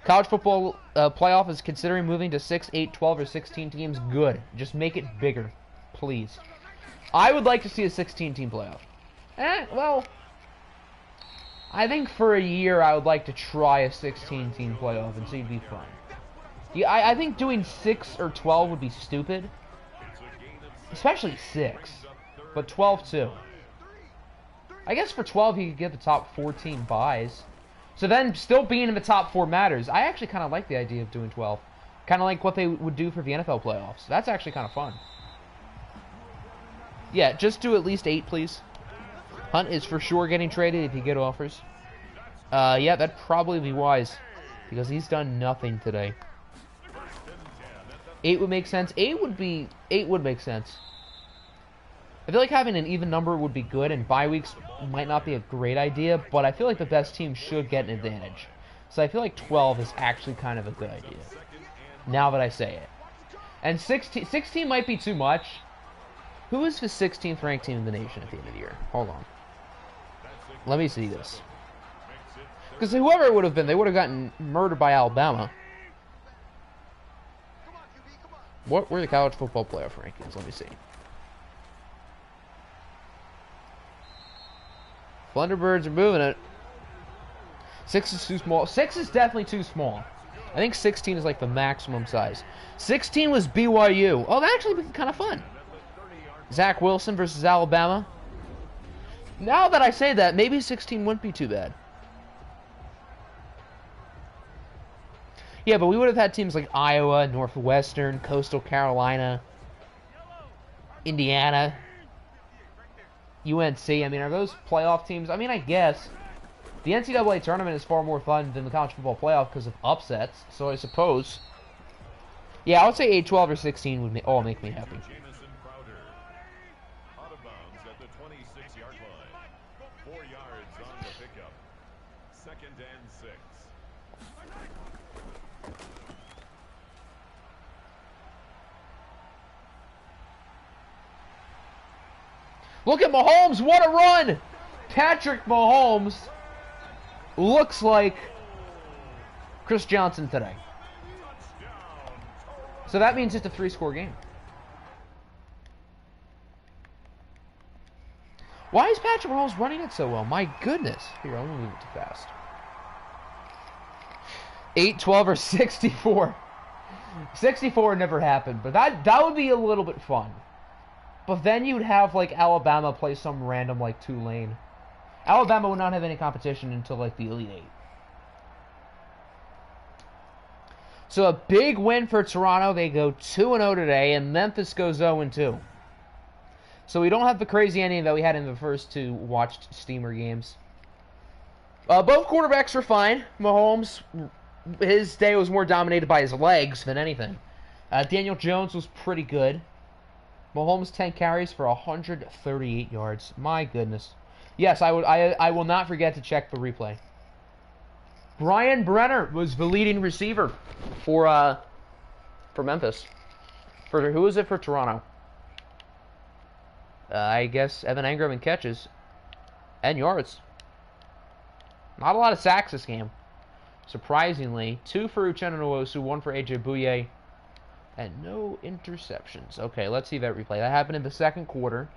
College football playoff is considering moving to 6, 8, 12, or 16 teams. Good. Just make it bigger, please. I would like to see a 16-team playoff. Well, I think for a year I would like to try a 16-team playoff and see if it'd be fun. Yeah, I think doing 6 or 12 would be stupid. Especially 6. But 12 too. I guess for 12 you could get the top 14 buys. So then still being in the top 4 matters. I actually kind of like the idea of doing 12. Kind of like what they would do for the NFL playoffs. That's actually kind of fun. Yeah, just do at least 8, please. Hunt is for sure getting traded if you get offers. Yeah, that'd probably be wise. Because he's done nothing today. 8 would make sense. 8 would make sense. I feel like having an even number would be good, and bye weeks might not be a great idea, but I feel like the best team should get an advantage. So I feel like 12 is actually kind of a good idea, now that I say it. And 16 might be too much. Who is the 16th ranked team in the nation at the end of the year? Hold on. Let me see this. Because whoever it would have been, they would have gotten murdered by Alabama. What were the college football playoff rankings? Let me see. Thunderbirds are moving it. 6 is too small. 6 is definitely too small. I think 16 is like the maximum size. 16 was BYU. Oh, that actually would be kind of fun. Zach Wilson versus Alabama. Now that I say that, maybe 16 wouldn't be too bad. Yeah, but we would have had teams like Iowa, Northwestern, Coastal Carolina, Indiana, UNC. I mean, are those playoff teams? I mean, I guess. The NCAA tournament is far more fun than the college football playoff because of upsets, so I suppose. Yeah, I would say 8, 12, or 16 would all make me happy. Look at Mahomes, what a run! Patrick Mahomes looks like Chris Johnson today. So that means it's a 3-score game. Why is Patrick Mahomes running it so well? My goodness. Here, I'm going to move it too fast. 8, 12, or 64. 64 never happened, but that would be a little bit fun. But then you'd have, like, Alabama play some random, like, Tulane. Alabama would not have any competition until, like, the Elite 8. So a big win for Toronto. They go 2-0 today, and Memphis goes 0-2. So we don't have the crazy ending that we had in the first 2 watched Steamer games. Both quarterbacks are fine. Mahomes, his day was more dominated by his legs than anything. Daniel Jones was pretty good. Mahomes 10 carries for 138 yards. My goodness. Yes, I will not forget to check the replay. Brian Brenner was the leading receiver for Memphis. Who was it for Toronto? I guess Evan Engram in catches and yards. Not a lot of sacks this game. Surprisingly, 2 for Uchenna Nwosu, 1 for AJ Bouye. And no interceptions. Okay, let's see that replay. That happened in the second quarter.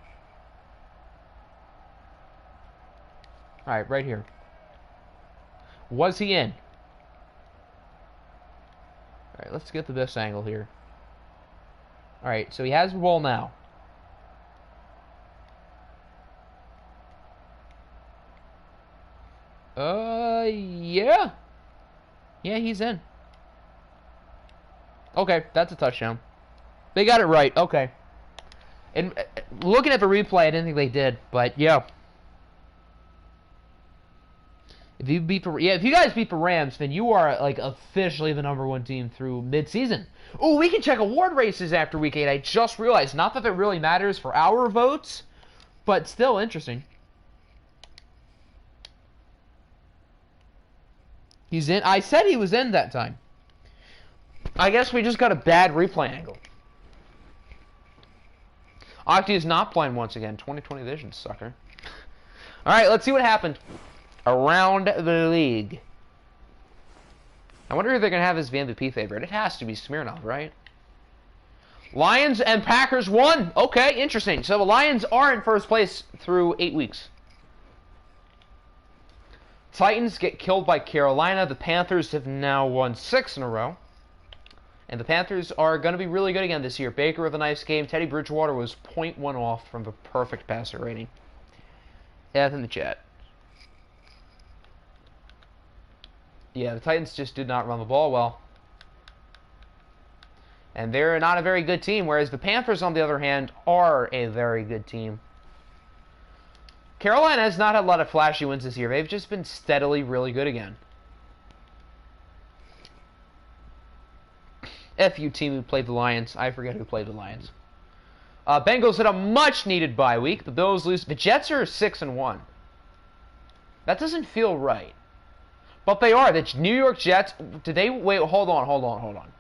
Alright, right here. Was he in? Alright, let's get the best angle here. Alright, so he has the ball now. Yeah. Yeah, he's in. Okay, that's a touchdown. They got it right. Okay. And looking at the replay, I didn't think they did, but yeah. If you beat if you guys beat the Rams, then you are like officially the #1 team through mid-season. Oh, we can check award races after week 8. I just realized, not that it really matters for our votes, but still interesting. He's in. I said he was in that time. I guess we just got a bad replay angle. Octi is not playing once again. 2020 vision, sucker. All right, let's see what happened around the league. I wonder who they're going to have as the MVP favorite. It has to be Smirnoff, right? Lions and Packers won. Okay, interesting. So the Lions are in first place through 8 weeks. Titans get killed by Carolina. The Panthers have now won 6 in a row. And the Panthers are going to be really good again this year. Baker with a nice game. Teddy Bridgewater was 0.1 off from the perfect passer rating. Death in the chat. Yeah, the Titans just did not run the ball well. And they're not a very good team, whereas the Panthers, on the other hand, are a very good team. Carolina has not had a lot of flashy wins this year. They've just been steadily really good again. FU team who played the Lions. I forget who played the Lions. Bengals had a much-needed bye week. The Bills lose. The Jets are 6-1. That doesn't feel right. But they are. The New York Jets, did they... Wait, hold on.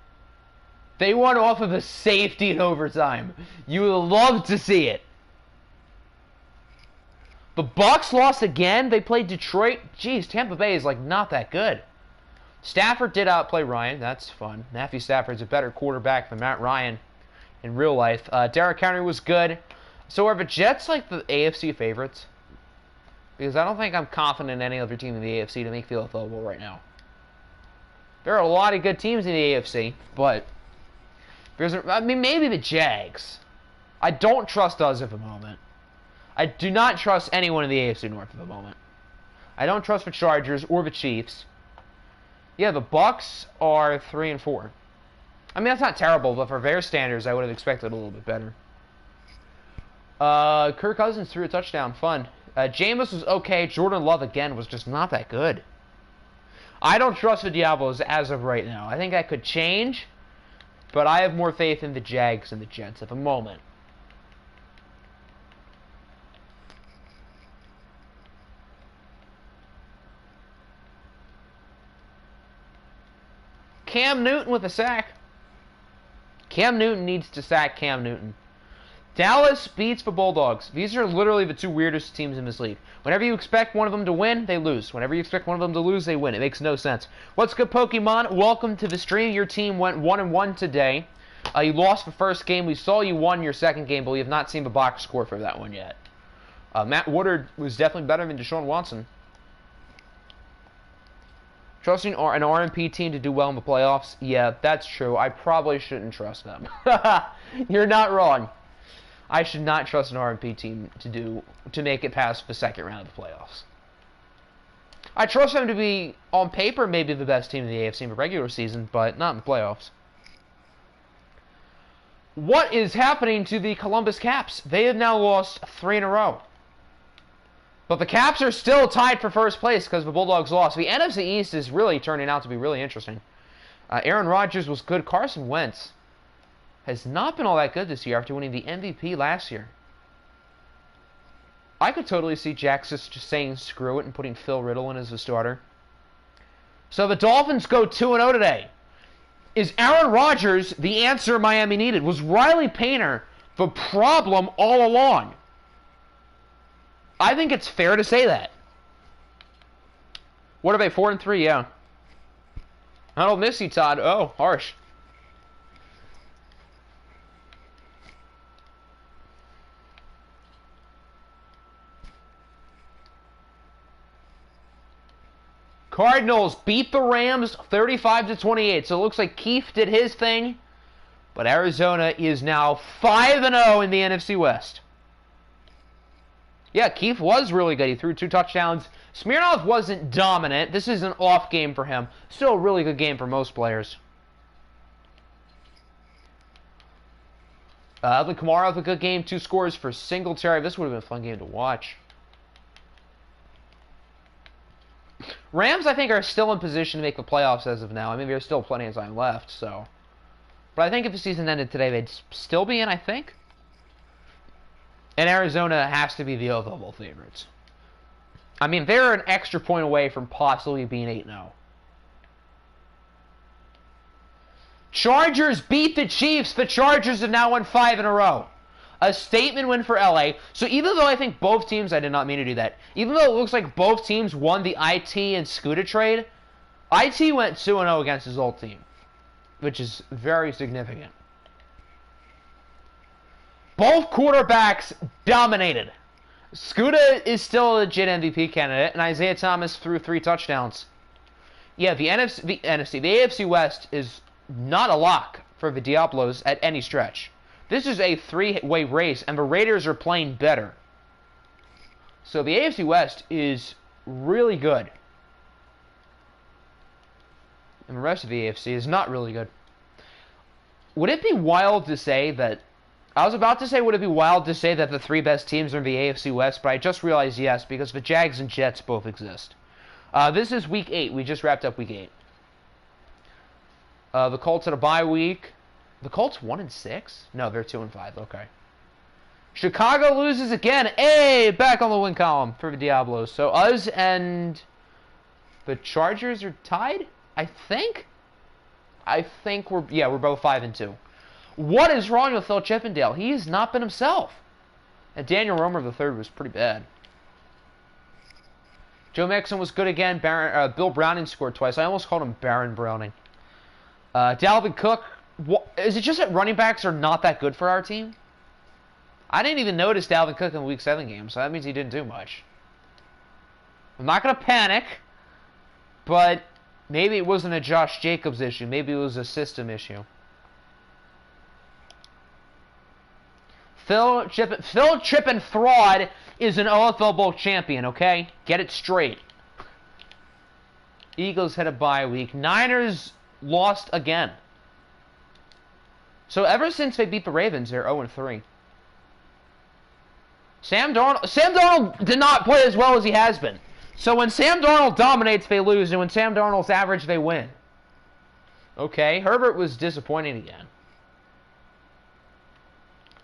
They won off of a safety in overtime. You would love to see it. The Bucs lost again. They played Detroit. Jeez, Tampa Bay is, like, not that good. Stafford did outplay Ryan. That's fun. Matthew Stafford's a better quarterback than Matt Ryan in real life. Derrick Henry was good. So are the Jets, like, the AFC favorites? Because I don't think I'm confident in any other team in the AFC to make feel available right now. There are a lot of good teams in the AFC, but I mean, maybe the Jags. I don't trust us at the moment. I do not trust anyone in the AFC North at the moment. I don't trust the Chargers or the Chiefs. Yeah, the Bucs are 3-4. I mean, that's not terrible, but for their standards, I would have expected a little bit better. Kirk Cousins threw a touchdown. Fun. Jameis was okay. Jordan Love, again, was just not that good. I don't trust the Diablos as of right now. I think that could change, but I have more faith in the Jags and the Jets at the moment. Cam Newton with a sack. Cam Newton needs to sack Cam Newton. Dallas beats the Bulldogs. These are literally the two weirdest teams in this league. Whenever you expect one of them to win, they lose. Whenever you expect one of them to lose, they win. It makes no sense. What's good, Pokemon? Welcome to the stream. Your team went 1-1 today. You lost the first game. We saw you won your second game, but we have not seen the box score for that one yet. Matt Woodard was definitely better than Deshaun Watson. Trusting an RMP team to do well in the playoffs? Yeah, that's true. I probably shouldn't trust them. You're not wrong. I should not trust an RMP team to make it past the second round of the playoffs. I trust them to be, on paper, maybe the best team in the AFC in the regular season, but not in the playoffs. What is happening to the Columbus Caps? They have now lost 3 in a row. But the Caps are still tied for first place because the Bulldogs lost. The NFC East is really turning out to be really interesting. Aaron Rodgers was good. Carson Wentz has not been all that good this year after winning the MVP last year. I could totally see Jax just saying screw it and putting Phil Riddle in as the starter. So the Dolphins go 2-0 today. Is Aaron Rodgers the answer Miami needed? Was Riley Painter the problem all along? I think it's fair to say that. What are they, 4-3? Yeah. I don't miss you, Todd. Oh, harsh. Cardinals beat the Rams 35-28. So it looks like Keith did his thing. But Arizona is now 5-0 in the NFC West. Yeah, Keith was really good. He threw 2 touchdowns. Smirnoff wasn't dominant. This is an off game for him. Still a really good game for most players. Alvin Kamara with a good game. 2 scores for Singletary. This would have been a fun game to watch. Rams, I think, are still in position to make the playoffs as of now. I mean, there's still plenty of time left, so. But I think if the season ended today, they'd still be in, I think. And Arizona has to be the OFL favorites. I mean, they're an extra point away from possibly being 8-0. Chargers beat the Chiefs. The Chargers have now won 5 in a row. A statement win for LA. So even though I think both teams, I did not mean to do that, even though it looks like both teams won the IT and Scooter trade, IT went 2-0 against his old team, which is very significant. Both quarterbacks dominated. Scooter is still a legit MVP candidate, and Isaiah Thomas threw 3 touchdowns. Yeah, the AFC West is not a lock for the Diablos at any stretch. This is a 3-way race, and the Raiders are playing better. So the AFC West is really good. And the rest of the AFC is not really good. Would it be wild to say that... I was about to say, would it be wild to say that the 3 best teams are in the AFC West, but I just realized yes, because the Jags and Jets both exist. This is Week 8. We just wrapped up Week 8. The Colts had a bye week. The Colts 1-6? No, they're 2-5. Okay. Chicago loses again. Hey, back on the win column for the Diablos. So us and the Chargers are tied, I think. We're both 5-2. What is wrong with Phil Chippendale? He has not been himself. And Daniel Romer III was pretty bad. Joe Mixon was good again. Bill Browning scored twice. I almost called him Baron Browning. Dalvin Cook. Is it just that running backs are not that good for our team? I didn't even notice Dalvin Cook in the Week 7 game, so that means he didn't do much. I'm not going to panic, but maybe it wasn't a Josh Jacobs issue. Maybe it was a system issue. Phil Chippenthraud is an OFL Bowl champion, okay? Get it straight. Eagles had a bye week. Niners lost again. So ever since they beat the Ravens, they're 0-3. Sam Darnold did not play as well as he has been. So when Sam Darnold dominates, they lose, and when Sam Darnold's average, they win. Okay, Herbert was disappointing again.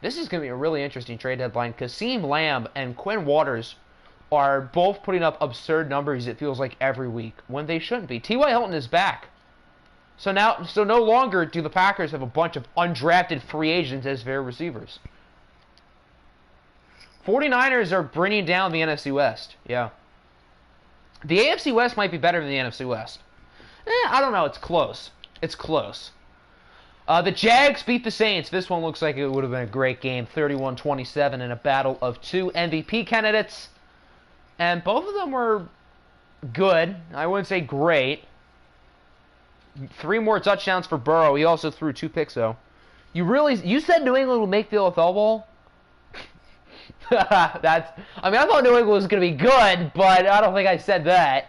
This is going to be a really interesting trade deadline. Kasim Lamb and Quinn Waters are both putting up absurd numbers, it feels like, every week, when they shouldn't be. T.Y. Hilton is back. So no longer do the Packers have a bunch of undrafted free agents as their receivers. 49ers are bringing down the NFC West. Yeah. The AFC West might be better than the NFC West. I don't know. It's close. It's close. The Jags beat the Saints. This one looks like it would have been a great game. 31-27 in a battle of 2 MVP candidates. And both of them were good. I wouldn't say great. 3 more touchdowns for Burrow. He also threw 2 picks, though. You said New England would make the OFL Bowl? I thought New England was going to be good, but I don't think I said that.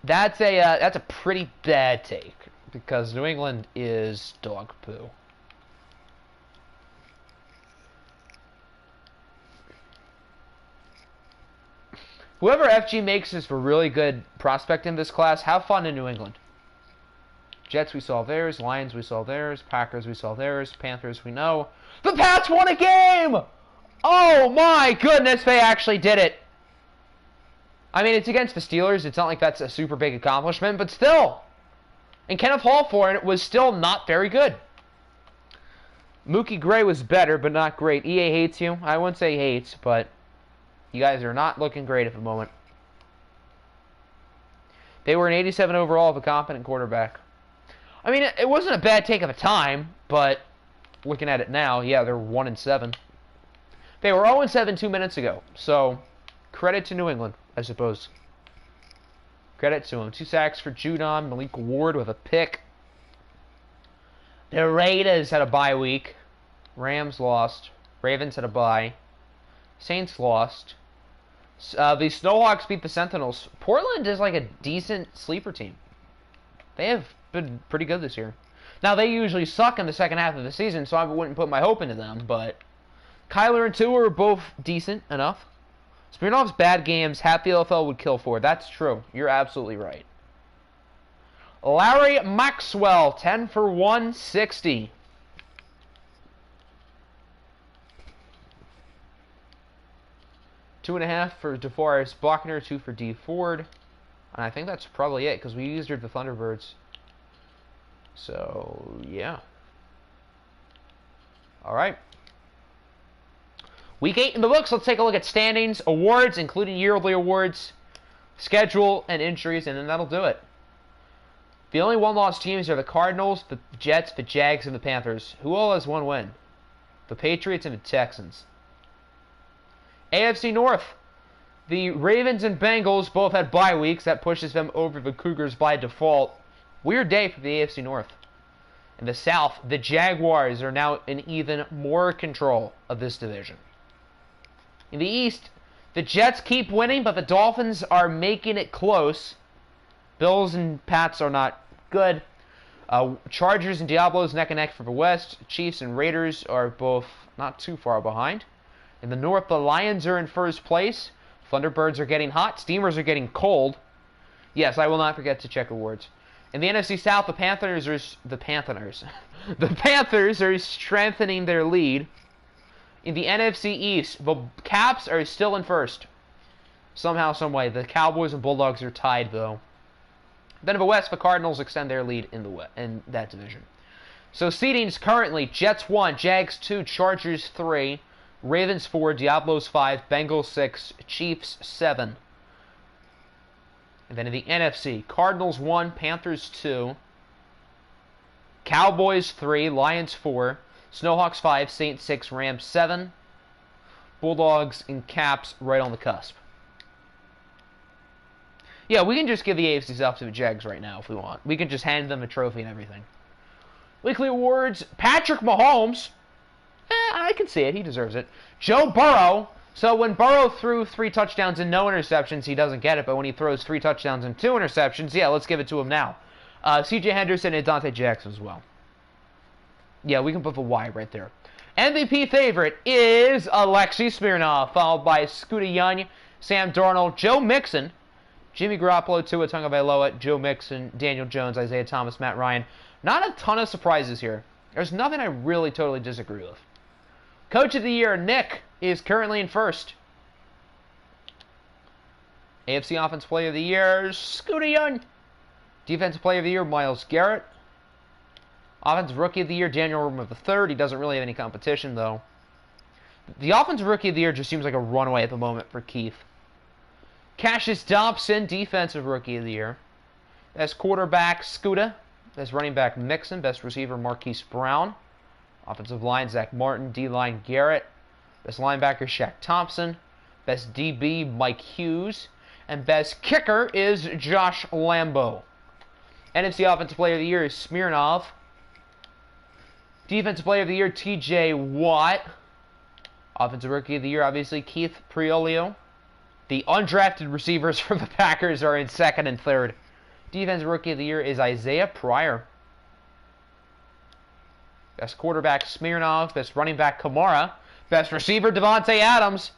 That's a pretty bad take, because New England is dog poo. Whoever FG makes is for really good prospect in this class. Have fun in New England. Jets, we saw theirs. Lions, we saw theirs. Packers, we saw theirs. Panthers, we know. The Pats won a game! Oh my goodness, they actually did it. I mean, it's against the Steelers. It's not like that's a super big accomplishment, but still. And Kenneth Hall for it was still not very good. Mookie Gray was better, but not great. EA hates you. I wouldn't say hates, but you guys are not looking great at the moment. They were an 87 overall with a competent quarterback. I mean, it wasn't a bad take at the time, but looking at it now, yeah, they're 1-7. They were 0-7 2 minutes ago, so credit to New England, I suppose. Credit to them. 2 sacks for Judon. Malik Ward with a pick. The Raiders had a bye week. Rams lost. Ravens had a bye. Saints lost. The Snowhawks beat the Sentinels. Portland is like a decent sleeper team. They have been pretty good this year. Now, they usually suck in the second half of the season, so I wouldn't put my hope into them, but Kyler and Tua are both decent enough. Smirnov's bad games, half the OFL would kill for. That's true. You're absolutely right. Larry Maxwell, 10 for 160. Two and a half for DeForest Buckner, 2 for D Ford. And I think that's probably it, because we used her the Thunderbirds. So, yeah. Alright. Week 8 in the books. Let's take a look at standings, awards, including yearly awards, schedule, and injuries, and then that'll do it. The only one-loss teams are the Cardinals, the Jets, the Jags, and the Panthers. Who all has one win? The Patriots and the Texans. AFC North. The Ravens and Bengals both had bye weeks. That pushes them over the Cougars by default. Weird day for the AFC North. In the South, the Jaguars are now in even more control of this division. In the East, the Jets keep winning, but the Dolphins are making it close. Bills and Pats are not good. Chargers and Diablos neck and neck for the West. Chiefs and Raiders are both not too far behind. In the North, the Lions are in first place. Thunderbirds are getting hot. Steamers are getting cold. Yes, I will not forget to check awards. In the NFC South, the Panthers are strengthening their lead. In the NFC East, the Caps are still in first. Somehow, some way. The Cowboys and Bulldogs are tied, though. Then in the West, the Cardinals extend their lead in that division. So seedings currently, Jets 1, Jags 2, Chargers 3, Ravens 4, Diablos 5, Bengals 6, Chiefs 7. And then in the NFC, Cardinals 1, Panthers 2, Cowboys 3, Lions 4, Snowhawks 5, Saints 6, Rams 7, Bulldogs and Caps right on the cusp. Yeah, we can just give the AFC South to the Jags right now if we want. We can just hand them a trophy and everything. Weekly awards, Patrick Mahomes. I can see it. He deserves it. Joe Burrow. So when Burrow threw 3 touchdowns and no interceptions, he doesn't get it. But when he throws 3 touchdowns and 2 interceptions, yeah, let's give it to him now. C.J. Henderson and Dante Jackson as well. Yeah, we can put the Y right there. MVP favorite is Alexei Smirnov, followed by Scooter Young, Sam Darnold, Joe Mixon, Jimmy Garoppolo, Tua Tagovailoa, Joe Mixon, Daniel Jones, Isaiah Thomas, Matt Ryan. Not a ton of surprises here. There's nothing I really totally disagree with. Coach of the Year, Nick, is currently in first. AFC Offensive Player of the Year, Scooter Young. Defensive Player of the Year, Myles Garrett. Offensive Rookie of the Year, Daniel Room III. He doesn't really have any competition, though. The Offensive Rookie of the Year just seems like a runaway at the moment for Keith. Cassius Dobson, Defensive Rookie of the Year. Best quarterback, Scooter. Best running back, Mixon. Best receiver, Marquise Brown. Offensive line, Zach Martin. D-line, Garrett. Best linebacker, Shaq Thompson. Best DB, Mike Hughes. And best kicker is Josh Lambo. NFC Offensive Player of the Year is Smirnov. Defensive Player of the Year, TJ Watt. Offensive Rookie of the Year, obviously, Keith Priolio. The undrafted receivers for the Packers are in second and third. Defensive Rookie of the Year is Isaiah Pryor. Best quarterback, Smirnov. Best running back, Kamara. Best receiver, Devontae Adams.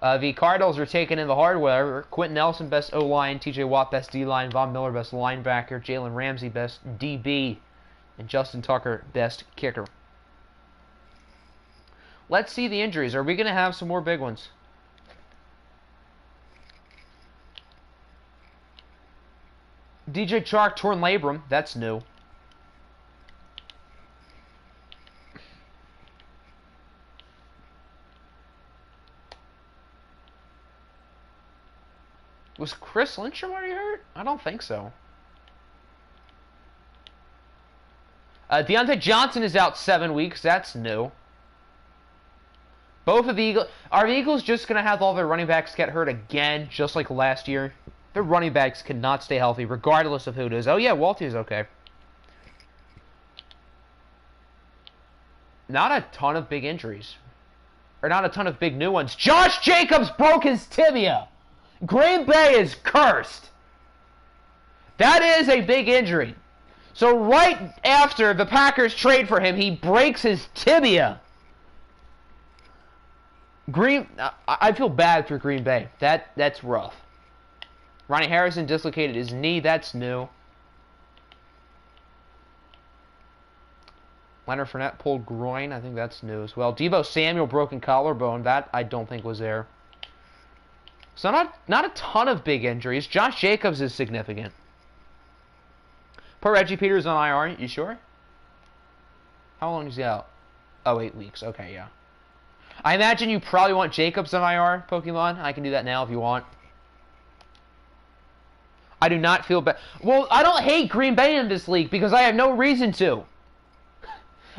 The Cardinals are taking in the hardware. Quentin Nelson, best O-line. TJ Watt, best D-line. Von Miller, best linebacker. Jalen Ramsey, best DB. And Justin Tucker, best kicker. Let's see the injuries. Are we going to have some more big ones? DJ Chark, torn labrum. That's new. Was Chris Lynch already hurt? I don't think so. Deontay Johnson is out 7 weeks. That's new. Both of the Eagles... Are the Eagles just going to have all their running backs get hurt again, just like last year? Their running backs cannot stay healthy, regardless of who it is. Oh, yeah, Walty's okay. Not a ton of big injuries. Or not a ton of big new ones. Josh Jacobs broke his tibia! Green Bay is cursed! That is a big injury. So right after the Packers trade for him, he breaks his tibia. I feel bad for Green Bay. That's rough. Ronnie Harrison dislocated his knee. That's new. Leonard Fournette pulled groin. I think that's new as well. Deebo Samuel broken collarbone. That I don't think was there. So not a ton of big injuries. Josh Jacobs is significant. Poor Reggie Peters on IR. You sure? How long is he out? Oh, 8 weeks. Okay, yeah. I imagine you probably want Jacobs on IR, Pokemon. I can do that now if you want. I do not feel bad. Well, I don't hate Green Bay in this league because I have no reason to.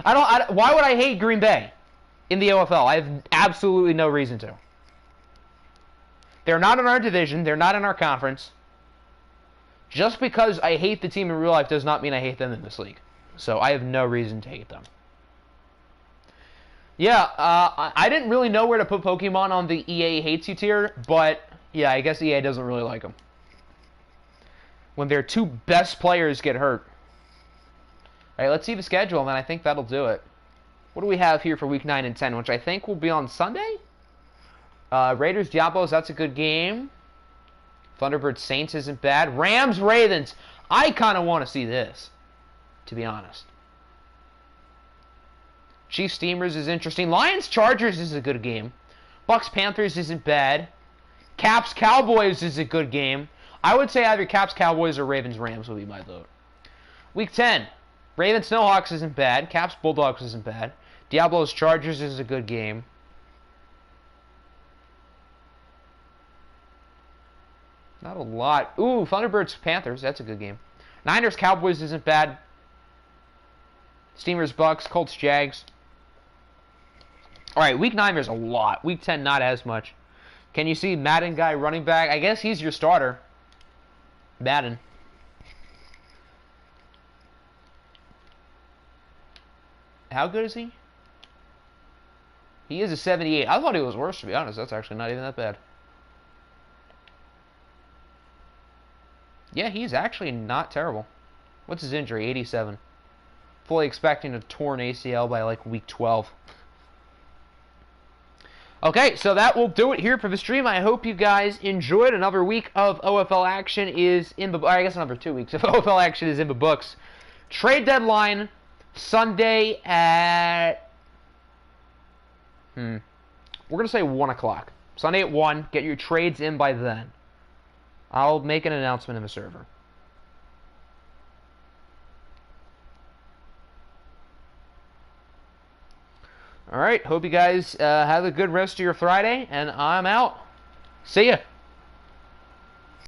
Why would I hate Green Bay in the OFL? I have absolutely no reason to. They're not in our division. They're not in our conference. Just because I hate the team in real life does not mean I hate them in this league. So I have no reason to hate them. Yeah, I didn't really know where to put Pokemon on the EA hates you tier, but yeah, I guess EA doesn't really like them. When their two best players get hurt. All right, let's see the schedule, and then I think that'll do it. What do we have here for Week 9 and 10, which I think will be on Sunday? Raiders, Diablos, that's a good game. Thunderbirds, Saints isn't bad. Rams, Ravens. I kind of want to see this, to be honest. Chiefs, Steamers is interesting. Lions, Chargers is a good game. Bucks, Panthers isn't bad. Caps, Cowboys is a good game. I would say either Caps, Cowboys, or Ravens, Rams would be my vote. Week 10. Ravens, Snowhawks isn't bad. Caps, Bulldogs isn't bad. Diablos, Chargers is a good game. Not a lot. Ooh, Thunderbirds, Panthers. That's a good game. Niners, Cowboys isn't bad. Steamers, Bucks, Colts, Jags. All right, Week 9 there's a lot. Week 10 not as much. Can you see Madden guy running back? I guess he's your starter. Madden. How good is he? He is a 78. I thought he was worse, to be honest. That's actually not even that bad. Yeah, he's actually not terrible. What's his injury? 87. Fully expecting a torn ACL by like week 12. Okay, so that will do it here for the stream. I hope you guys enjoyed. Another week of OFL action is in the... I guess another 2 weeks of OFL action is in the books. Trade deadline Sunday at... We're going to say 1 o'clock. Sunday at 1. Get your trades in by then. I'll make an announcement in the server. Alright, hope you guys have a good rest of your Friday, and I'm out. See ya.